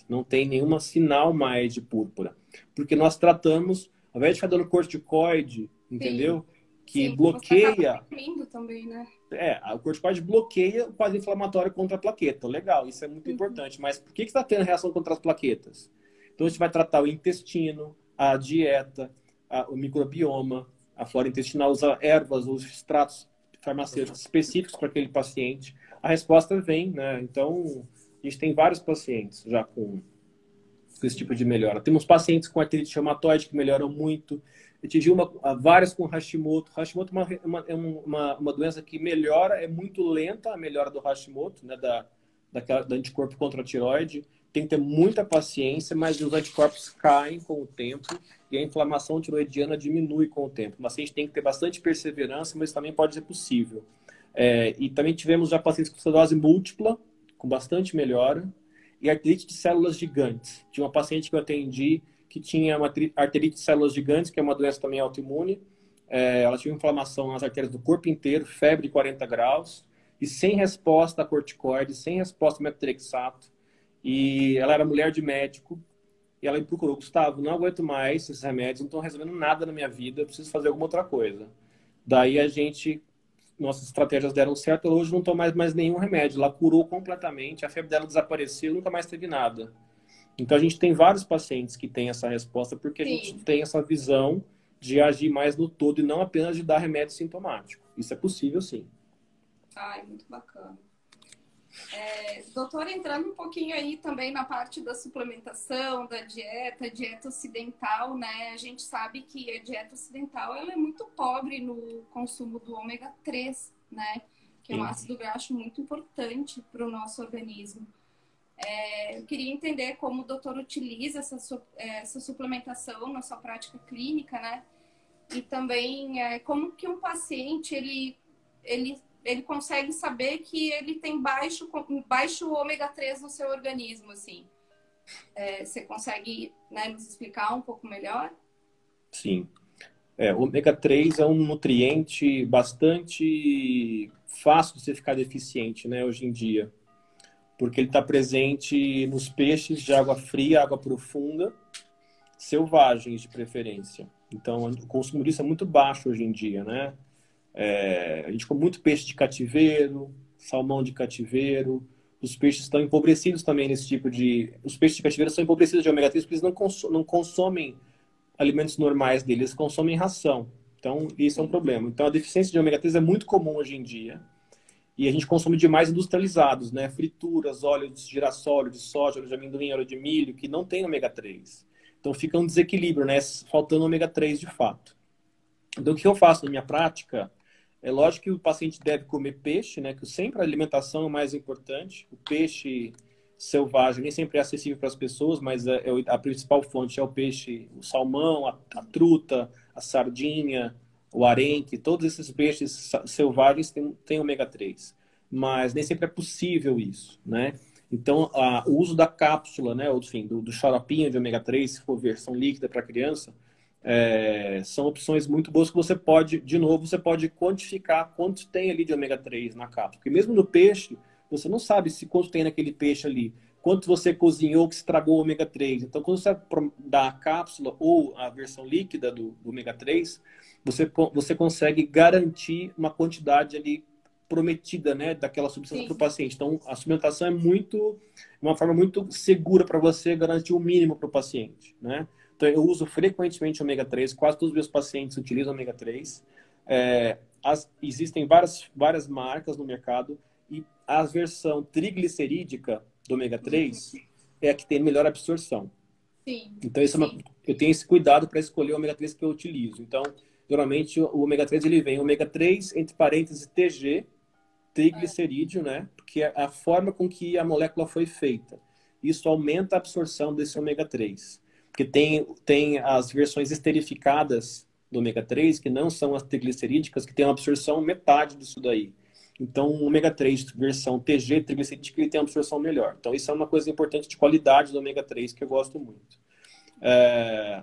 Não tem nenhum sinal mais de púrpura. Porque nós tratamos, ao invés de ficar dando corticoide, entendeu? Sim. Que Sim, bloqueia... também, né? O corticoide bloqueia o quadro inflamatório contra a plaqueta. Legal, isso é muito importante. Mas por que está tendo reação contra as plaquetas? Então a gente vai tratar o intestino, a dieta, o microbioma, a flora intestinal, usa ervas, os extratos farmacêuticos específicos para aquele paciente. A resposta vem, né? Então, a gente tem vários pacientes já com esse tipo de melhora. Temos pacientes com artrite reumatoide que melhoram muito. Eu tive várias com Hashimoto. Hashimoto é uma doença que melhora, é muito lenta a melhora do Hashimoto, né? Da anticorpo contra a tireoide. Tem que ter muita paciência, mas os anticorpos caem com o tempo e a inflamação tiroidiana diminui com o tempo. O paciente tem que ter bastante perseverança, mas também pode ser possível. E também tivemos já pacientes com esclerose múltipla, com bastante melhora, e arterite de células gigantes. Tinha uma paciente que eu atendi que tinha uma arterite de células gigantes, que é uma doença também autoimune. Ela tinha inflamação nas artérias do corpo inteiro, febre de 40 graus, e sem resposta a corticoide, sem resposta a metotrexato. E ela era mulher de médico, e ela me procurou: Gustavo, não aguento mais esses remédios, não estão resolvendo nada na minha vida, eu preciso fazer alguma outra coisa. Daí nossas estratégias deram certo, ela hoje não toma mais nenhum remédio, ela curou completamente, a febre dela desapareceu, nunca mais teve nada. Então a gente tem vários pacientes que têm essa resposta, porque a gente tem essa visão de agir mais no todo e não apenas de dar remédio sintomático. Isso é possível, sim. Ai, muito bacana. Doutor, entrando um pouquinho aí também na parte da suplementação, da dieta ocidental, né? A gente sabe que a dieta ocidental ela é muito pobre no consumo do ômega 3, né? Que é um ácido graxo muito importante para o nosso organismo. Eu queria entender como o doutor utiliza essa suplementação na sua prática clínica, né? E também como que um paciente ele consegue saber que ele tem baixo ômega 3 no seu organismo, assim. Você consegue, né, nos explicar um pouco melhor? Sim. O ômega 3 é um nutriente bastante fácil de você ficar deficiente, né, hoje em dia. Porque ele está presente nos peixes de água fria, água profunda, selvagens de preferência. Então, o consumo disso é muito baixo hoje em dia, né? A gente come muito peixe de cativeiro, salmão de cativeiro. Os peixes estão empobrecidos também nesse tipo de... Os peixes de cativeiro são empobrecidos de ômega 3 porque eles não consomem alimentos normais deles, eles consomem ração. Então, isso é um problema. Então, a deficiência de ômega 3 é muito comum hoje em dia. E a gente consome demais industrializados, né? Frituras, óleo de girassol, óleo de soja, óleo de amendoim, óleo de milho, que não tem ômega 3. Então, fica um desequilíbrio, né? Faltando ômega 3 de fato. Então, o que eu faço na minha prática? É lógico que o paciente deve comer peixe, né? Que sempre a alimentação é o mais importante. O peixe selvagem nem sempre é acessível para as pessoas, mas a principal fonte é o peixe, o salmão, a truta, a sardinha, o arenque. Todos esses peixes selvagens têm ômega 3. Mas nem sempre é possível isso, né? Então, o uso da cápsula, né? Ou, enfim, do xaropinho de ômega 3, se for versão líquida para criança, são opções muito boas que você pode, de novo, você pode quantificar quanto tem ali de ômega 3 na cápsula. Porque mesmo no peixe, você não sabe se quanto tem naquele peixe ali, quanto você cozinhou que estragou o ômega 3. Então, quando você dá a cápsula ou a versão líquida do ômega 3, você consegue garantir uma quantidade ali prometida, né, daquela substância para o paciente. Então, a suplementação uma forma muito segura para você garantir o mínimo para o paciente, né? Então, eu uso frequentemente ômega 3, quase todos os meus pacientes utilizam ômega 3. Existem várias marcas no mercado e a versão triglicerídica do ômega 3 é a que tem melhor absorção. Sim. Então, eu tenho esse cuidado para escolher o ômega 3 que eu utilizo. Então, geralmente, o ômega 3 ele vem ômega 3, entre parênteses, TG, triglicerídeo, né? Porque é a forma com que a molécula foi feita. Isso aumenta a absorção desse ômega 3. Porque tem as versões esterificadas do ômega 3, que não são as triglicerídicas, que tem uma absorção metade disso daí. Então, o ômega 3, versão TG, triglicerídeo, ele tem uma absorção melhor. Então, isso é uma coisa importante de qualidade do ômega 3, que eu gosto muito.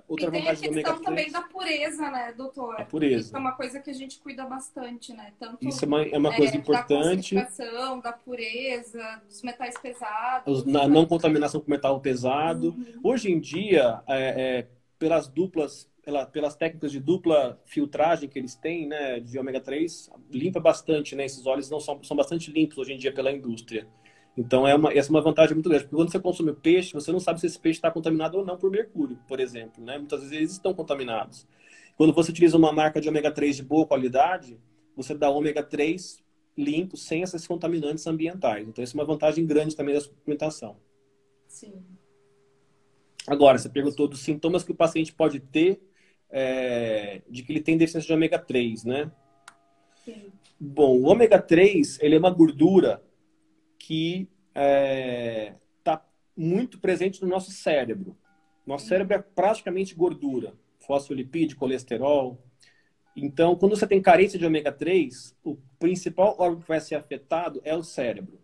Outra e tem vantagem a do ômega questão 3... também da pureza, né, doutor? A pureza. Isso é uma coisa que a gente cuida bastante, né? Tanto isso é uma coisa importante. Da concentração, da pureza, dos metais pesados. A não contaminação com metal pesado. Hoje em dia, pelas técnicas de dupla filtragem que eles têm, né, de ômega 3, limpa bastante, né? Esses óleos são bastante limpos hoje em dia pela indústria. Então, essa é uma vantagem muito grande. Porque quando você consome peixe, você não sabe se esse peixe está contaminado ou não por mercúrio, por exemplo, né? Muitas vezes eles estão contaminados. Quando você utiliza uma marca de ômega 3 de boa qualidade, você dá ômega 3 limpo, sem esses contaminantes ambientais. Então, isso é uma vantagem grande também da suplementação. Sim. Agora, você perguntou dos sintomas que o paciente pode ter de que ele tem deficiência de ômega 3, né? Sim. Bom, o ômega 3, ele é uma gordura que está muito presente no nosso cérebro. Nosso cérebro é praticamente gordura, fosfolipídio, colesterol. Então, quando você tem carência de ômega 3, o principal órgão que vai ser afetado é o cérebro.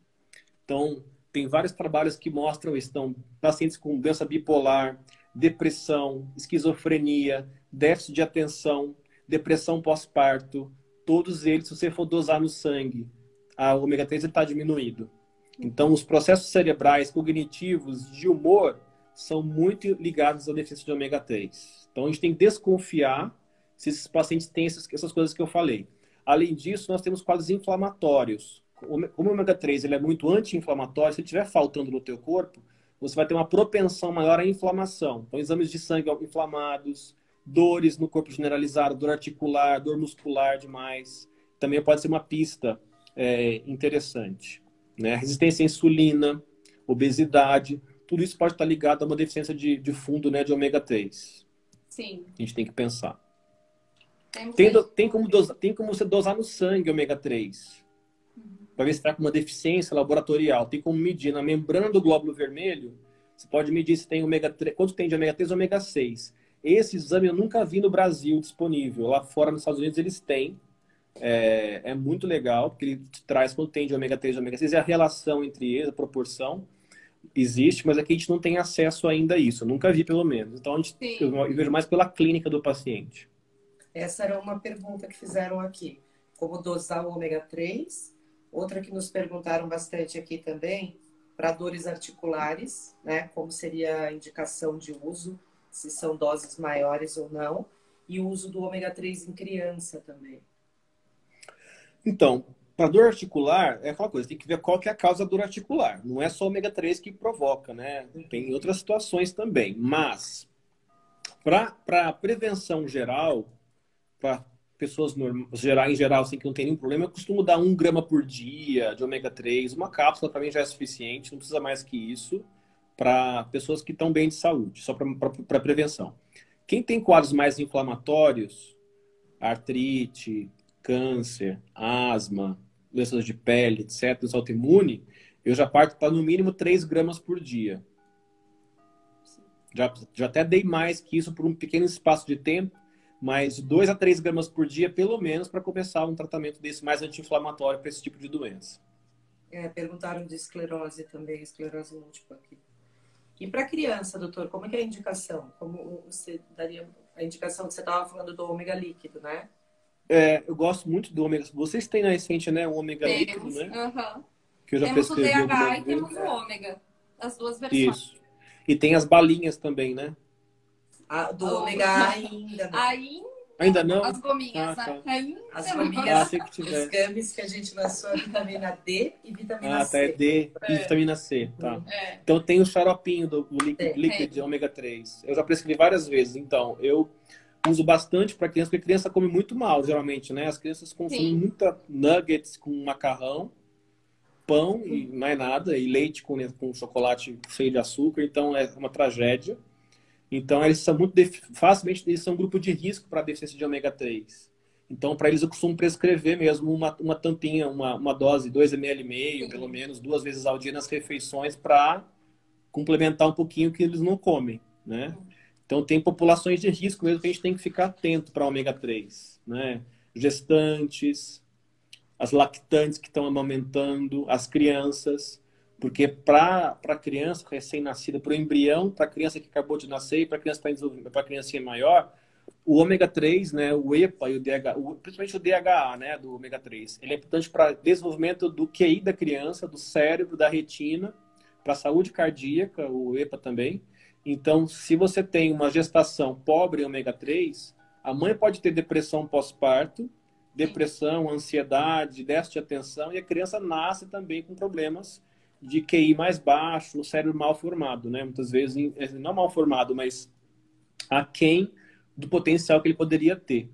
Então, tem vários trabalhos que mostram isso. Então, pacientes com doença bipolar, depressão, esquizofrenia, déficit de atenção, depressão pós-parto, todos eles, se você for dosar no sangue, a ômega 3 está diminuído. Então, os processos cerebrais, cognitivos, de humor, são muito ligados à deficiência de ômega 3. Então, a gente tem que desconfiar se esses pacientes têm essas coisas que eu falei. Além disso, nós temos quadros inflamatórios. Como o ômega 3 ele é muito anti-inflamatório, se ele estiver faltando no teu corpo, você vai ter uma propensão maior à inflamação. Então, exames de sangue inflamados, dores no corpo generalizado, dor articular, dor muscular demais. Também pode ser uma pista interessante. Né? Resistência à insulina, obesidade, tudo isso pode estar ligado a uma deficiência de fundo, né, de ômega 3. Sim. A gente tem que pensar. Tem Tem como você dosar no sangue ômega 3. Para ver se está com uma deficiência laboratorial. Tem como medir na membrana do glóbulo vermelho. Você pode medir se tem ômega 3, quanto tem de ômega 3 e ômega 6. Esse exame eu nunca vi no Brasil disponível. Lá fora, nos Estados Unidos, eles têm. É muito legal, porque ele traz quanto tem de ômega 3 e ômega 6 e a relação entre eles, a proporção. existe, mas aqui a gente não tem acesso ainda a isso. Eu nunca vi, pelo menos. Então, eu vejo mais pela clínica do paciente. Essa era uma pergunta que fizeram aqui. Como dosar o ômega 3? Outra que nos perguntaram bastante aqui também, para dores articulares, né? Como seria a indicação de uso, se são doses maiores ou não. E o uso do ômega 3 em criança também. Então, para dor articular, é aquela coisa, tem que ver qual que é a causa da dor articular. Não é só o ômega 3 que provoca, né? Tem outras situações também. Mas, para prevenção geral, para pessoas em geral, assim, que não tem nenhum problema, eu costumo dar 1 grama por dia de ômega 3. Uma cápsula para mim já é suficiente, não precisa mais que isso, para pessoas que estão bem de saúde, só para prevenção. Quem tem quadros mais inflamatórios, artrite, câncer, asma, doenças de pele, etc., doença autoimune, eu já parto para no mínimo 3 gramas por dia. Já até dei mais que isso por um pequeno espaço de tempo, mas 2 a 3 gramas por dia, pelo menos, para começar um tratamento desse mais anti-inflamatório para esse tipo de doença. Perguntaram de esclerose também, esclerose múltipla aqui. E para criança, doutor, como é que é a indicação? Como você daria a indicação que você estava falando do ômega líquido, né? Eu gosto muito do ômega. Vocês têm na essência, né, o ômega líquido, né? Que eu já temos o prescrevi DHA e algumas temos vezes. o ômega. As duas versões. Isso. E tem as balinhas também, né? Do ômega ainda não. Ainda não? As gominhas, tá. né? Ainda As não. gominhas, tem que tiver. os gummies que a gente lançou, a vitamina D e vitamina C. É D e vitamina C, tá. É. Então tem o xaropinho do Liquid de ômega 3. Eu já prescrevi várias vezes, então eu uso bastante para criança, porque criança come muito mal, geralmente, né? As crianças consomem muita nuggets com macarrão, pão e mais nada, e leite com chocolate cheio de açúcar, então é uma tragédia. Então eles são facilmente eles são um grupo de risco para deficiência de ômega 3. Então para eles eu costumo prescrever mesmo uma tampinha, uma dose, 2,5 ml, pelo menos 2 vezes ao dia nas refeições para complementar um pouquinho o que eles não comem, né? Então tem populações de risco mesmo que a gente tem que ficar atento para ômega 3, né? Gestantes, as lactantes que estão amamentando, as crianças, porque para a criança recém-nascida, para o embrião, para a criança que acabou de nascer e para a criança para desenvolvimento, para a criancinha maior, o ômega 3, né, o EPA e o DHA, principalmente o DHA, né, do ômega 3, ele é importante para desenvolvimento do QI da criança, do cérebro, da retina, para a saúde cardíaca, o EPA também. Então, se você tem uma gestação pobre em ômega 3, a mãe pode ter depressão pós-parto, depressão, ansiedade, déficit de atenção, e a criança nasce também com problemas de QI mais baixo, o cérebro mal formado, né? Muitas vezes, não mal formado, mas aquém do potencial que ele poderia ter.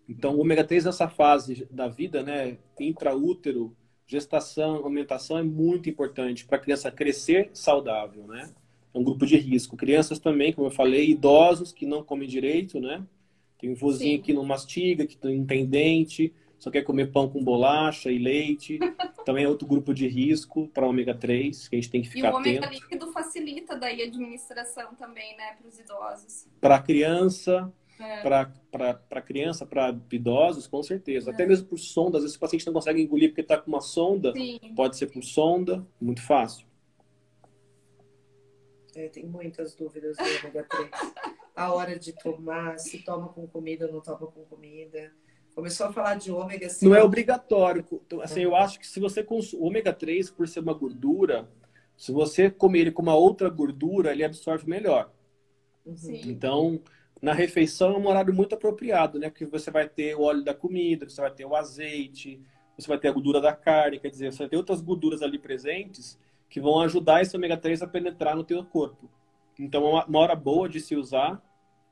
Então, o ômega 3 nessa fase da vida, né? Intraútero, gestação, amamentação é muito importante para a criança crescer saudável, né? É um grupo de risco. Crianças também, como eu falei, idosos que não comem direito, né? Tem um vozinho que não mastiga, que não tem dente, só quer comer pão com bolacha e leite. Também é outro grupo de risco para ômega 3, que a gente tem que ficar atento. E o ômega líquido facilita daí a administração também, né, para os idosos. Para criança, para criança, para idosos, com certeza. Até mesmo por sonda, às vezes o paciente não consegue engolir porque está com uma sonda, pode ser por sonda, muito fácil. Tem muitas dúvidas do ômega 3. A hora de tomar, se toma com comida ou não toma com comida. Começou a falar de ômega... Não é obrigatório. Assim, eu acho que se você consome o ômega 3, por ser uma gordura, se você comer ele com uma outra gordura, ele absorve melhor. Então, na refeição é um horário muito apropriado, né? Porque você vai ter o óleo da comida, você vai ter o azeite, você vai ter a gordura da carne, quer dizer, você vai ter outras gorduras ali presentes que vão ajudar esse ômega 3 a penetrar no teu corpo. Então, uma hora boa de se usar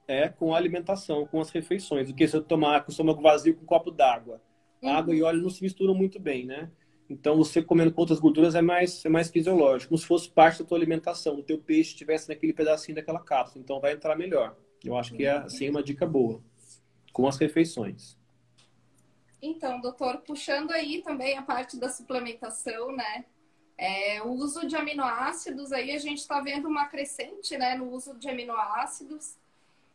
é com a alimentação, com as refeições. Do que se eu tomar com o estômago vazio com um copo d'água. Água e óleo não se misturam muito bem, né? Então, você comendo com outras gorduras é mais fisiológico. Como se fosse parte da tua alimentação. O teu peixe estivesse naquele pedacinho daquela cápsula. Então, vai entrar melhor. Eu acho que é, assim, uma dica boa. Com as refeições. Então, doutor, puxando aí também a parte da suplementação, né? O uso de aminoácidos, aí a gente está vendo uma crescente, né, no uso de aminoácidos.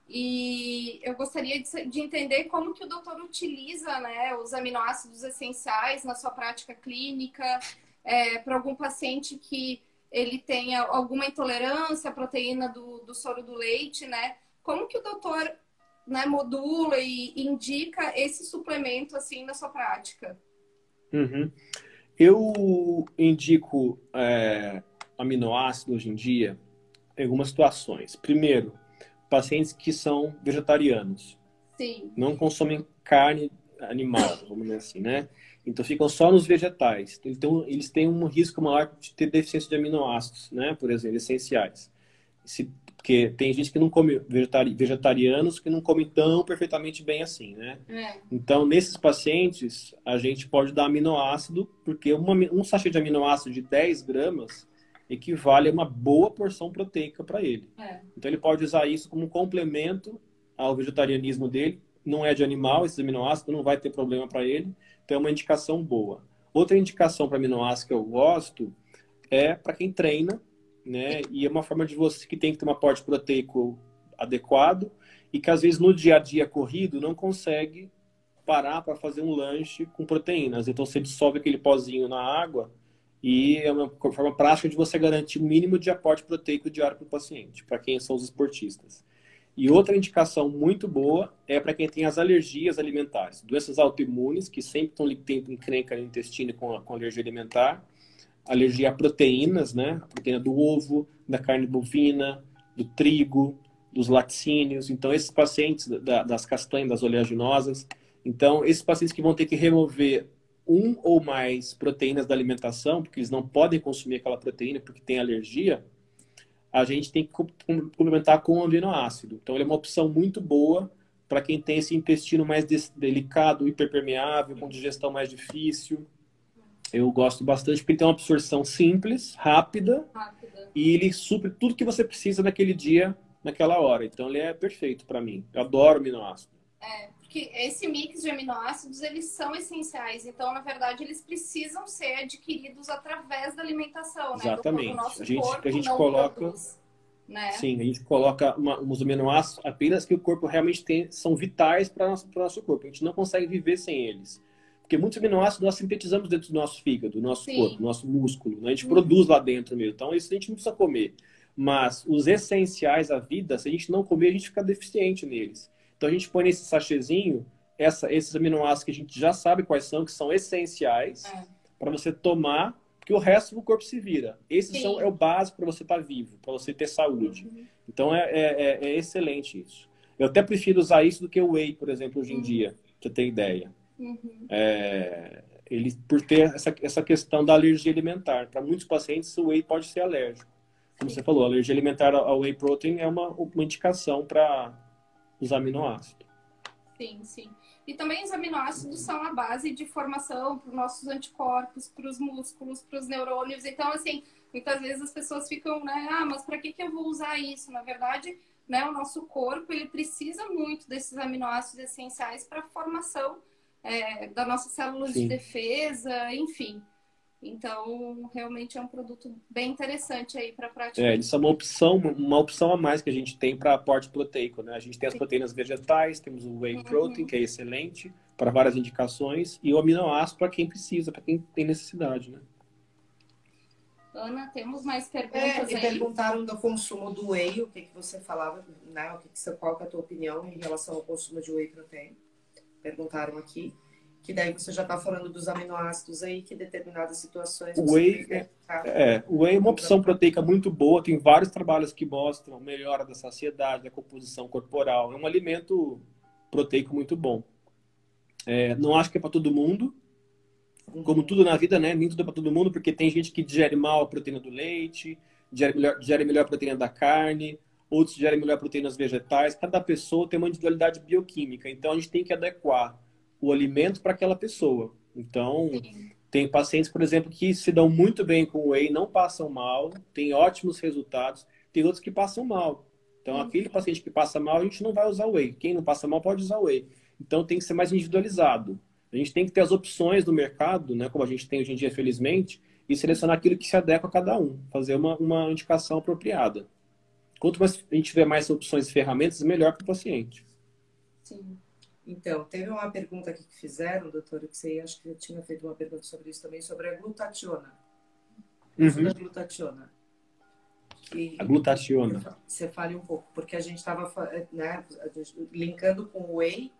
E eu gostaria de entender como que o doutor utiliza, né, os aminoácidos essenciais na sua prática clínica, para algum paciente que ele tem alguma intolerância à proteína do soro do leite, né? Como que o doutor, né, modula e indica esse suplemento assim na sua prática? Uhum. Eu indico aminoácido hoje em dia em algumas situações. Primeiro, pacientes que são vegetarianos, Sim. não consomem carne animal, vamos dizer assim, né? Então ficam só nos vegetais. Então eles têm um risco maior de ter deficiência de aminoácidos, né? Por exemplo, essenciais. Porque tem gente que não come vegetarianos que não comem tão perfeitamente bem assim, né? É. Então, nesses pacientes, a gente pode dar aminoácido, porque um sachê de aminoácido de 10 gramas equivale a uma boa porção proteica para ele. É. Então, ele pode usar isso como um complemento ao vegetarianismo dele. Não é de animal, esses aminoácidos, não vai ter problema para ele. Então, é uma indicação boa. Outra indicação para aminoácido que eu gosto é para quem treina, né? E é uma forma de você que tem que ter um aporte proteico adequado e que às vezes no dia a dia corrido não consegue parar para fazer um lanche com proteínas. Então você dissolve aquele pozinho na água e é uma forma prática de você garantir o mínimo de aporte proteico diário para o paciente, para quem são os esportistas. E outra indicação muito boa é para quem tem as alergias alimentares, doenças autoimunes, que sempre estão encrenca no intestino com alergia alimentar, alergia a proteínas, né? A proteína do ovo, da carne bovina, do trigo, dos laticínios. Então, esses pacientes das castanhas, das oleaginosas. Então, esses pacientes que vão ter que remover um ou mais proteínas da alimentação, porque eles não podem consumir aquela proteína porque tem alergia, a gente tem que complementar com um aminoácido. Então, ele é uma opção muito boa para quem tem esse intestino mais delicado, hiperpermeável, com digestão mais difícil. Eu gosto bastante porque ele tem uma absorção simples, rápida, e ele supre tudo que você precisa naquele dia, naquela hora. Então ele é perfeito para mim. Eu adoro aminoácido. Porque esse mix de aminoácidos, eles são essenciais. Então, na verdade, eles precisam ser adquiridos através da alimentação, né? Exatamente. O nosso A gente não coloca, produz, né? sim, a gente coloca uns aminoácidos apenas que o corpo realmente tem, são vitais para o nosso corpo. A gente não consegue viver sem eles. Porque muitos aminoácidos nós sintetizamos dentro do nosso fígado, do nosso corpo, do nosso músculo, né? A gente produz lá dentro mesmo. Então, isso a gente não precisa comer. Mas os essenciais à vida, se a gente não comer, a gente fica deficiente neles. Então, a gente põe nesse sachêzinho esses aminoácidos que a gente já sabe quais são, que são essenciais para você tomar, porque o resto do corpo se vira. É o básico para você estar vivo, para você ter saúde. Então, é excelente isso. Eu até prefiro usar isso do que o whey, por exemplo, hoje em dia, pra você ter ideia. Ele, por ter essa questão da alergia alimentar. Para muitos pacientes, o whey pode ser alérgico. Como você falou, a alergia alimentar ao whey protein é uma indicação para os aminoácidos. Sim, sim. E também os aminoácidos são a base de formação para os nossos anticorpos, para os músculos, para os neurônios. Então, assim, muitas vezes as pessoas ficam, né? Ah, mas para que eu vou usar isso? Na verdade, né, o nosso corpo, ele precisa muito desses aminoácidos essenciais para a formação das nossas células de defesa, enfim. Então, realmente é um produto bem interessante aí para praticar. Isso é uma opção a mais que a gente tem para aporte proteico, né? A gente tem as proteínas vegetais, temos o whey protein, que é excelente para várias indicações, e o aminoácido para quem precisa, para quem tem necessidade, né? Ana, temos mais perguntas aí? Perguntaram do consumo do whey, o que você falava, né? Qual que é a tua opinião em relação ao consumo de whey protein? Perguntaram aqui. Que daí você já está falando dos aminoácidos aí, que em determinadas situações... O whey é uma opção proteica muito boa, tem vários trabalhos que mostram melhora da saciedade, da composição corporal. É um alimento proteico muito bom. Não acho que é para todo mundo, como tudo na vida, né? Nem tudo é para todo mundo, porque tem gente que digere mal a proteína do leite, digere melhor a proteína da carne, outros digerem melhor proteínas vegetais. Cada pessoa tem uma individualidade bioquímica, então a gente tem que adequar o alimento para aquela pessoa. Então, tem pacientes, por exemplo, que se dão muito bem com o whey, não passam mal, têm ótimos resultados. Tem outros que passam mal. Então, aquele paciente que passa mal, a gente não vai usar o whey. Quem não passa mal pode usar o whey. Então, tem que ser mais individualizado. A gente tem que ter as opções no mercado, né, como a gente tem hoje em dia, felizmente, e selecionar aquilo que se adequa a cada um. Fazer uma indicação apropriada. Quanto mais a gente tiver mais opções e ferramentas, melhor para o paciente. Sim. Então, teve uma pergunta aqui que fizeram, doutora, que você acho que eu tinha feito uma pergunta sobre isso também, sobre a glutationa. Uso da glutationa. A glutationa. Você fale um pouco, porque a gente estava, né, linkando com o whey,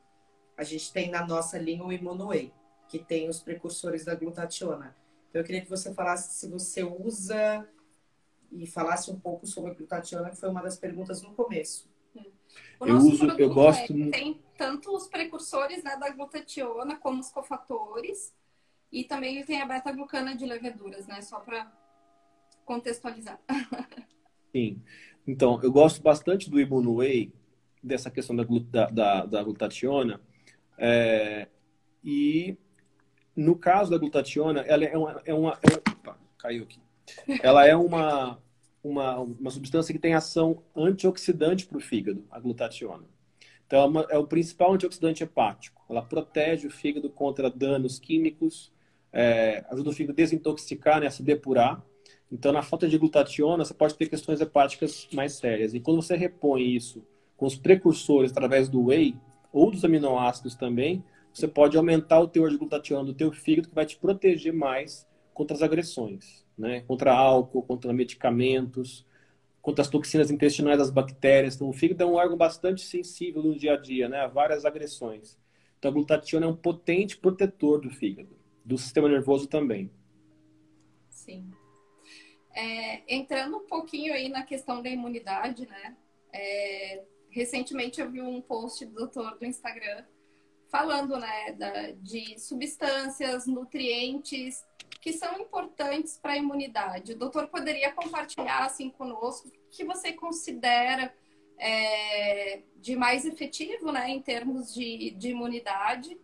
a gente tem na nossa linha o Immuno-Whey, que tem os precursores da glutationa. Então, eu queria que você falasse se você usa e falasse um pouco sobre a glutationa, que foi uma das perguntas no começo. O Eu nosso uso, eu produto gosto. tem tanto os precursores, né, da glutationa como os cofatores, e também ele tem a beta-glucana de leveduras, né, só para contextualizar. Sim. Então, eu gosto bastante do Immuno-Whey, dessa questão da glutationa. E no caso da glutationa, ela opa, caiu aqui. Ela é uma substância que tem ação antioxidante para o fígado, a glutationa. Então, é o principal antioxidante hepático. Ela protege o fígado contra danos químicos, ajuda o fígado a desintoxicar, né, a se depurar. Então, na falta de glutationa, você pode ter questões hepáticas mais sérias. E quando você repõe isso com os precursores através do whey ou dos aminoácidos também, você pode aumentar o teor de glutationa do teu fígado, que vai te proteger mais contra as agressões, né? Contra álcool, contra medicamentos, contra as toxinas intestinais das bactérias. Então, o fígado é um órgão bastante sensível no dia a dia, né? A várias agressões. Então, a glutationa é um potente protetor do fígado, do sistema nervoso também. Sim. Entrando um pouquinho aí na questão da imunidade, né? Recentemente eu vi um post do doutor do Instagram falando, né, de substâncias, nutrientes que são importantes para a imunidade. O doutor poderia compartilhar assim conosco o que você considera de mais efetivo, né, em termos de imunidade,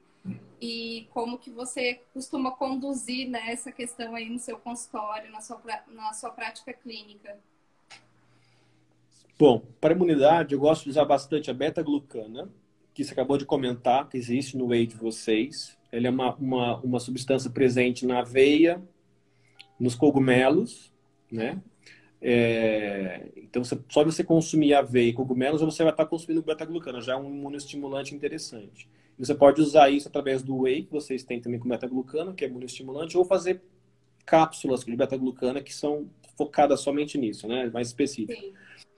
e como que você costuma conduzir, né, essa questão aí no seu consultório, na sua prática clínica? Bom, para a imunidade, eu gosto de usar bastante a beta-glucana, que você acabou de comentar, que existe no whey de vocês. Ela é uma substância presente na aveia, nos cogumelos, né? Então, só você consumir aveia e cogumelos, você vai estar consumindo beta-glucana, já é um imunoestimulante interessante. E você pode usar isso através do whey, que vocês têm também com beta-glucana, que é imunoestimulante, ou fazer cápsulas de beta-glucana que são focadas somente nisso, né? Mais específico. Sim.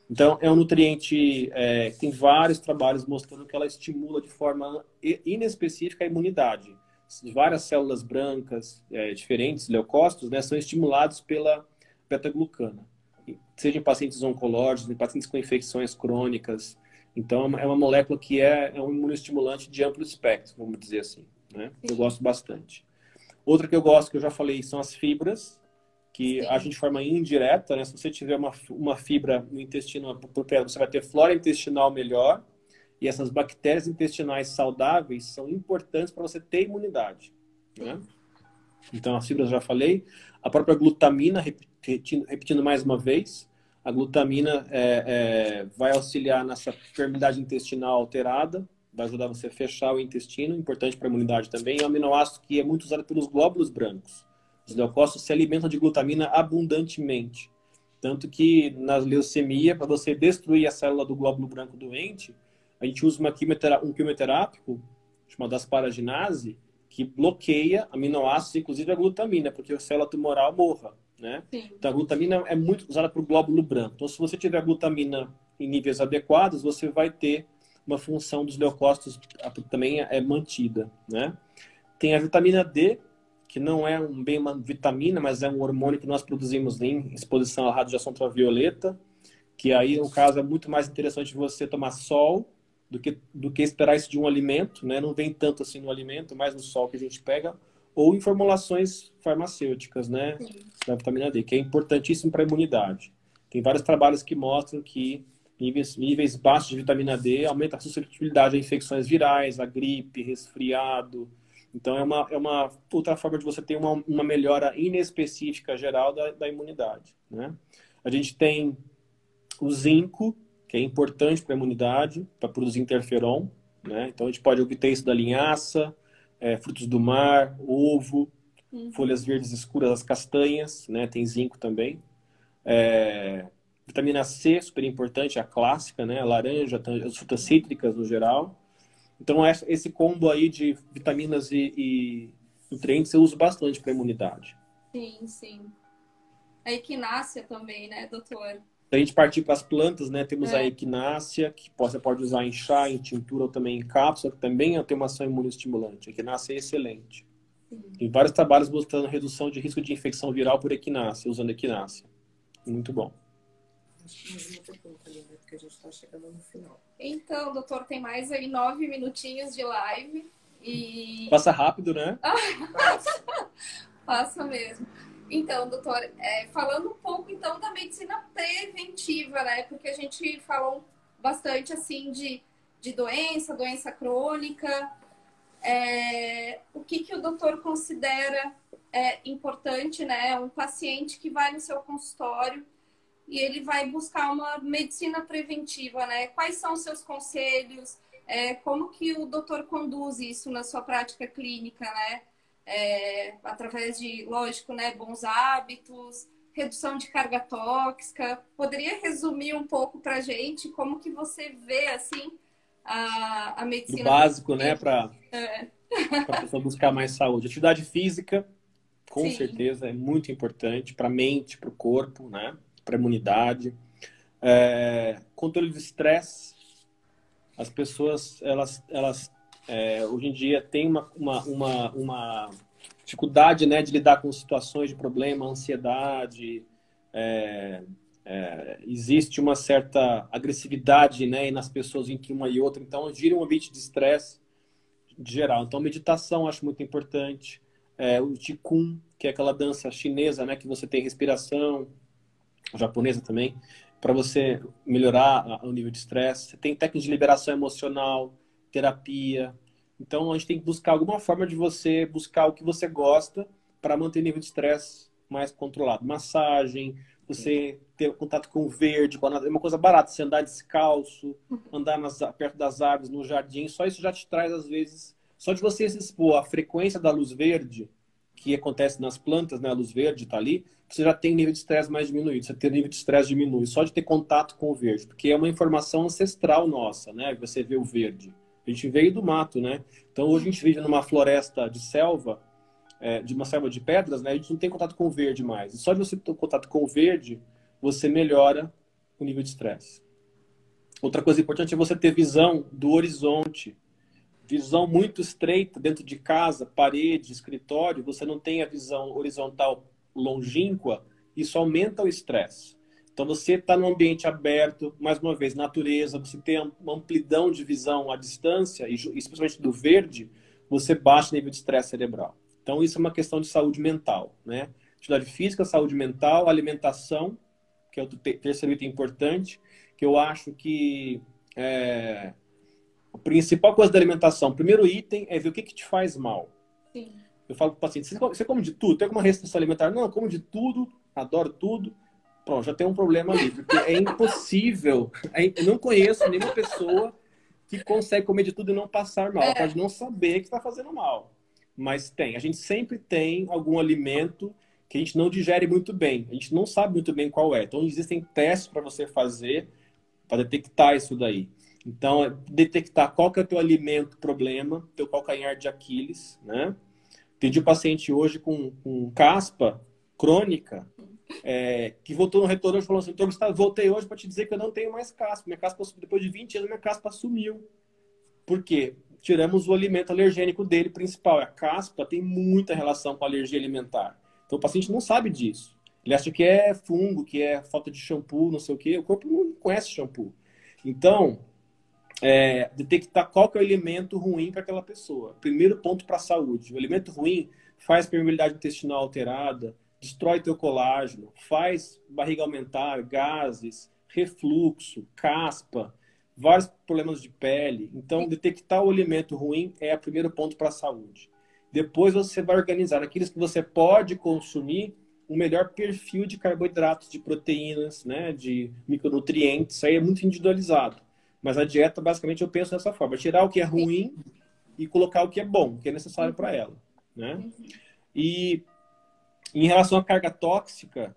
Então, é um nutriente que tem vários trabalhos mostrando que ela estimula de forma inespecífica a imunidade. Várias células brancas diferentes, leucócitos, né, são estimulados pela beta-glucana. Seja em pacientes oncológicos, em pacientes com infecções crônicas. Então, é uma molécula que é um imunoestimulante de amplo espectro, vamos dizer assim, né? Eu gosto bastante. Outra que eu gosto, que eu já falei, são as fibras, que agem de forma indireta, né? Se você tiver uma fibra no intestino apropriado, você vai ter flora intestinal melhor, e essas bactérias intestinais saudáveis são importantes para você ter imunidade, né? Então, as fibras eu já falei. A própria glutamina, repetindo mais uma vez, a glutamina vai auxiliar nessa permeabilidade intestinal alterada, vai ajudar você a fechar o intestino, importante para a imunidade também. É um aminoácido que é muito usado pelos glóbulos brancos. Os leucócitos se alimentam de glutamina abundantemente. Tanto que na leucemia, para você destruir a célula do glóbulo branco doente, a gente usa um quimioterápico chamado asparaginase, que bloqueia aminoácidos, inclusive a glutamina, porque a célula tumoral morra, né? Então a glutamina é muito usada para o glóbulo branco. Então, se você tiver glutamina em níveis adequados, você vai ter uma função dos leucócitos também mantida, né? Tem a vitamina D, que não é bem uma vitamina, mas é um hormônio que nós produzimos em exposição à radiação ultravioleta, que aí, no caso, é muito mais interessante você tomar sol do que esperar isso de um alimento, né? Não vem tanto assim no alimento, mais no sol que a gente pega, ou em formulações farmacêuticas, né? Da vitamina D, que é importantíssimo para a imunidade. Tem vários trabalhos que mostram que níveis baixos de vitamina D aumenta a suscetibilidade a infecções virais, a gripe, resfriado. Então, é uma outra forma de você ter uma melhora inespecífica geral da imunidade, né? A gente tem o zinco, que é importante para a imunidade, para produzir interferon, né? Então, a gente pode obter isso da linhaça, frutos do mar, ovo, folhas verdes escuras, as castanhas, né? Tem zinco também. Vitamina C, super importante, a clássica, né? A laranja, as frutas cítricas no geral. Então, esse combo aí de vitaminas e nutrientes eu uso bastante para a imunidade. Sim, sim. A equinácea também, né, doutor? Se a gente partir para as plantas, né, temos a equinácea, que você pode usar em chá, em tintura ou também em cápsula, que também tem uma ação imunoestimulante. A equinácea é excelente. Tem vários trabalhos mostrando redução de risco de infecção viral por equinácea, usando equinácea. Muito bom. Acho que mais uma pergunta ali, né? Porque a gente está chegando no final. Então, doutor, tem mais aí 9 minutinhos de live. E... Passa rápido, né? Passa mesmo. Então, doutor, falando um pouco então da medicina preventiva, né? Porque a gente falou bastante assim de doença crônica. O que o doutor considera importante, né? Um paciente que vai no seu consultório e ele vai buscar uma medicina preventiva, né? Quais são os seus conselhos? Como que o doutor conduz isso na sua prática clínica, né? Através de, lógico, né, bons hábitos, redução de carga tóxica. Poderia resumir um pouco para a gente como que você vê, assim, a medicina... Do básico, né, para a pessoa buscar mais saúde. Atividade física, com certeza, é muito importante para a mente, para o corpo, né, para a imunidade. Controle do estresse. As pessoas, elas hoje em dia têm uma dificuldade, né, de lidar com situações de problema, ansiedade, existe uma certa agressividade, né, nas pessoas entre uma e outra, então gira um ambiente de estresse de geral. Então, meditação acho muito importante. O Qigong, que é aquela dança chinesa, né, que você tem respiração, japonesa também, para você melhorar o nível de estresse. Você tem técnicas de liberação emocional, terapia. Então, a gente tem que buscar alguma forma de você buscar o que você gosta para manter o nível de estresse mais controlado. Massagem, você ter contato com o verde, é uma coisa barata. Você andar descalço, andar perto das árvores, no jardim, só isso já te traz, às vezes... Só de você se expor à frequência da luz verde, que acontece nas plantas, né? A luz verde está ali, você já tem nível de estresse mais diminuído. Você tem nível de estresse diminui só de ter contato com o verde, porque é uma informação ancestral nossa, né? Você vê o verde. A gente veio do mato, né? Então hoje a gente vive numa floresta de selva, de uma selva de pedras, né? A gente não tem contato com o verde mais. E só de você ter contato com o verde, você melhora o nível de estresse. Outra coisa importante é você ter visão do horizonte. Visão muito estreita dentro de casa, parede, escritório, você não tem a visão horizontal longínqua, isso aumenta o estresse. Então você está num ambiente aberto, mais uma vez, natureza, você tem uma amplidão de visão à distância, e especialmente do verde, você baixa o nível de estresse cerebral. Então isso é uma questão de saúde mental, né? Atividade física, saúde mental, alimentação, que é o terceiro item importante, que eu acho que a principal coisa da alimentação, o primeiro item é ver o que te faz mal. Sim. Eu falo para o paciente, você come de tudo? Tem alguma restrição alimentar? Não, eu como de tudo, adoro tudo. Pronto, já tem um problema ali, porque é impossível. Eu não conheço nenhuma pessoa que consegue comer de tudo e não passar mal. Ela pode não saber que está fazendo mal, mas tem. A gente sempre tem algum alimento que a gente não digere muito bem. A gente não sabe muito bem qual é. Então, existem testes para você fazer para detectar isso daí. Então, detectar qual que é o teu alimento problema, teu calcanhar de Aquiles, né? Atendi um paciente hoje com caspa crônica, que voltou no retorno e falou assim, doutor Gustavo, voltei hoje para te dizer que eu não tenho mais caspa. Minha caspa, depois de 20 anos, minha caspa sumiu. Por quê? Tiramos o alimento alergênico dele principal. A caspa tem muita relação com a alergia alimentar. Então, o paciente não sabe disso. Ele acha que é fungo, que é falta de shampoo, não sei o quê. O corpo não conhece shampoo. Então... detectar qual que é o alimento ruim para aquela pessoa. Primeiro ponto para a saúde. O alimento ruim faz permeabilidade intestinal alterada, destrói teu colágeno, faz barriga aumentar, gases, refluxo, caspa, vários problemas de pele. Então, detectar o alimento ruim é o primeiro ponto para a saúde. Depois você vai organizar aqueles que você pode consumir um melhor perfil de carboidratos, de proteínas, né, de micronutrientes. Isso aí é muito individualizado. Mas a dieta, basicamente, eu penso dessa forma. Tirar o que é ruim e colocar o que é bom, o que é necessário para ela, né? E em relação à carga tóxica,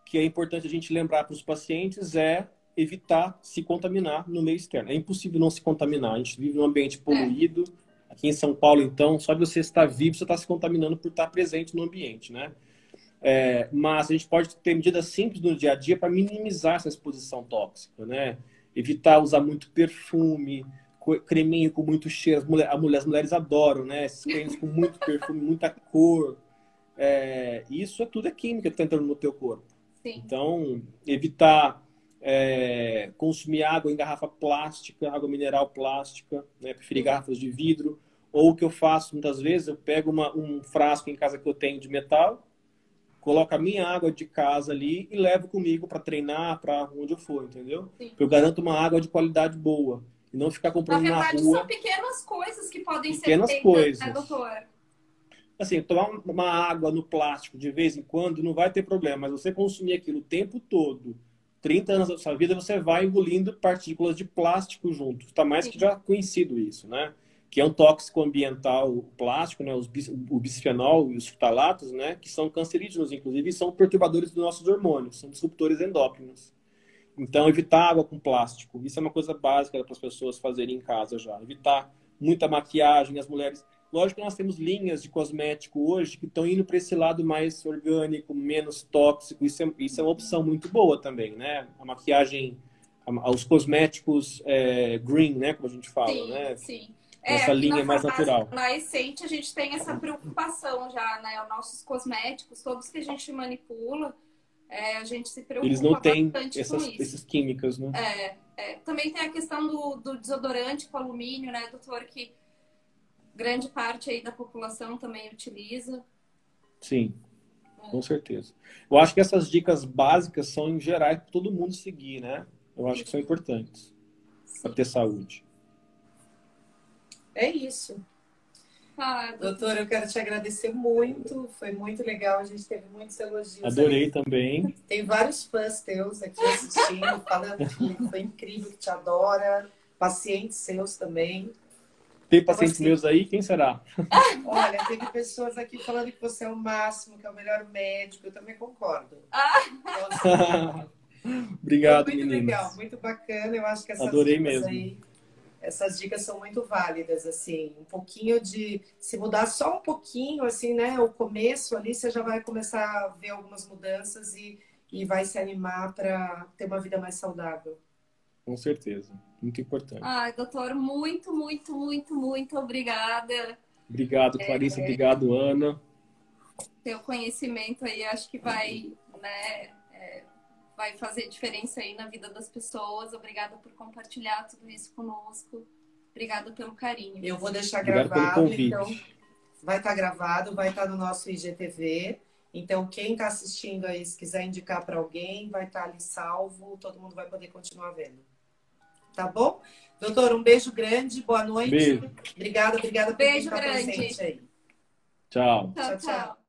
que é importante a gente lembrar para os pacientes é evitar se contaminar no meio externo. É impossível não se contaminar. A gente vive num ambiente poluído. Aqui em São Paulo, então, só de você estar vivo, você está se contaminando por estar presente no ambiente, né? Mas a gente pode ter medidas simples no dia a dia para minimizar essa exposição tóxica, né? Evitar usar muito perfume, creminho com muito cheiro. As mulheres adoram, né? Esses cremes com muito perfume, muita cor. Isso tudo é química que está entrando no teu corpo. Sim. Então, evitar consumir água em garrafa plástica, água mineral plástica, né? Preferir garrafas de vidro. Ou o que eu faço muitas vezes, eu pego um frasco em casa que eu tenho de metal, coloco a minha água de casa ali e levo comigo para treinar, para onde eu for, entendeu? Sim. Eu garanto uma água de qualidade boa. E não ficar comprando na verdade, rua. são pequenas coisas que podem ser Pequenas feitas, coisas. né, doutor? Assim, tomar uma água no plástico de vez em quando não vai ter problema, mas você consumir aquilo o tempo todo, 30 anos da sua vida, você vai engolindo partículas de plástico junto. Está mais que já conhecido isso, né? Que é um tóxico ambiental, o plástico, né? O bisfenol e os ftalatos, né? Que são cancerígenos, inclusive, e são perturbadores dos nossos hormônios, são disruptores endócrinos. Então, evitar água com plástico. Isso é uma coisa básica para as pessoas fazerem em casa já. Evitar muita maquiagem, as mulheres... Lógico que nós temos linhas de cosmético hoje que estão indo para esse lado mais orgânico, menos tóxico. Isso é uma opção muito boa também, né? A maquiagem, os cosméticos green, né? Como a gente fala, sim, né? Sim. Essa linha mais natural. Na Essente, a gente tem essa preocupação já, né? Os nossos cosméticos, todos que a gente manipula, a gente se preocupa Eles não têm bastante com isso. essas químicas, né? Também tem a questão do desodorante com alumínio, né, doutor? Que grande parte aí da população também utiliza. Sim, com certeza. Eu acho que essas dicas básicas são em gerais para todo mundo seguir, né? Eu acho que são importantes para ter saúde. É isso. Doutor, eu quero te agradecer muito. Foi muito legal. A gente teve muitos elogios. Adorei aí. Também. Tem vários fãs teus aqui assistindo, falando que foi incrível, que te adora. Pacientes seus também. Tem pacientes meus aí? Quem será? Olha, teve pessoas aqui falando que você é o máximo, que é o melhor médico. Eu também concordo. Obrigado, muito meninas. Legal, muito bacana. Eu acho que essas Adorei dicas mesmo. aí, essas dicas são muito válidas, assim. Um pouquinho de... Se mudar só um pouquinho, assim, né? O começo ali, você já vai começar a ver algumas mudanças e vai se animar para ter uma vida mais saudável. Com certeza. Muito importante. Doutor, muito, muito, muito, muito obrigada. Obrigado, Clarissa. Obrigado, Ana. Teu conhecimento aí, acho que vai, né, vai fazer diferença aí na vida das pessoas. Obrigada por compartilhar tudo isso conosco. Obrigada pelo carinho. Eu vou deixar Obrigado gravado, pelo convite. Então vai estar gravado, vai estar no nosso IGTV. Então, quem está assistindo aí, se quiser indicar para alguém, vai estar ali salvo, todo mundo vai poder continuar vendo. Tá bom? Doutor, um beijo grande, boa noite. Beijo. Obrigada por Beijo estar grande. presente aí. Tchau. Tchau, tchau.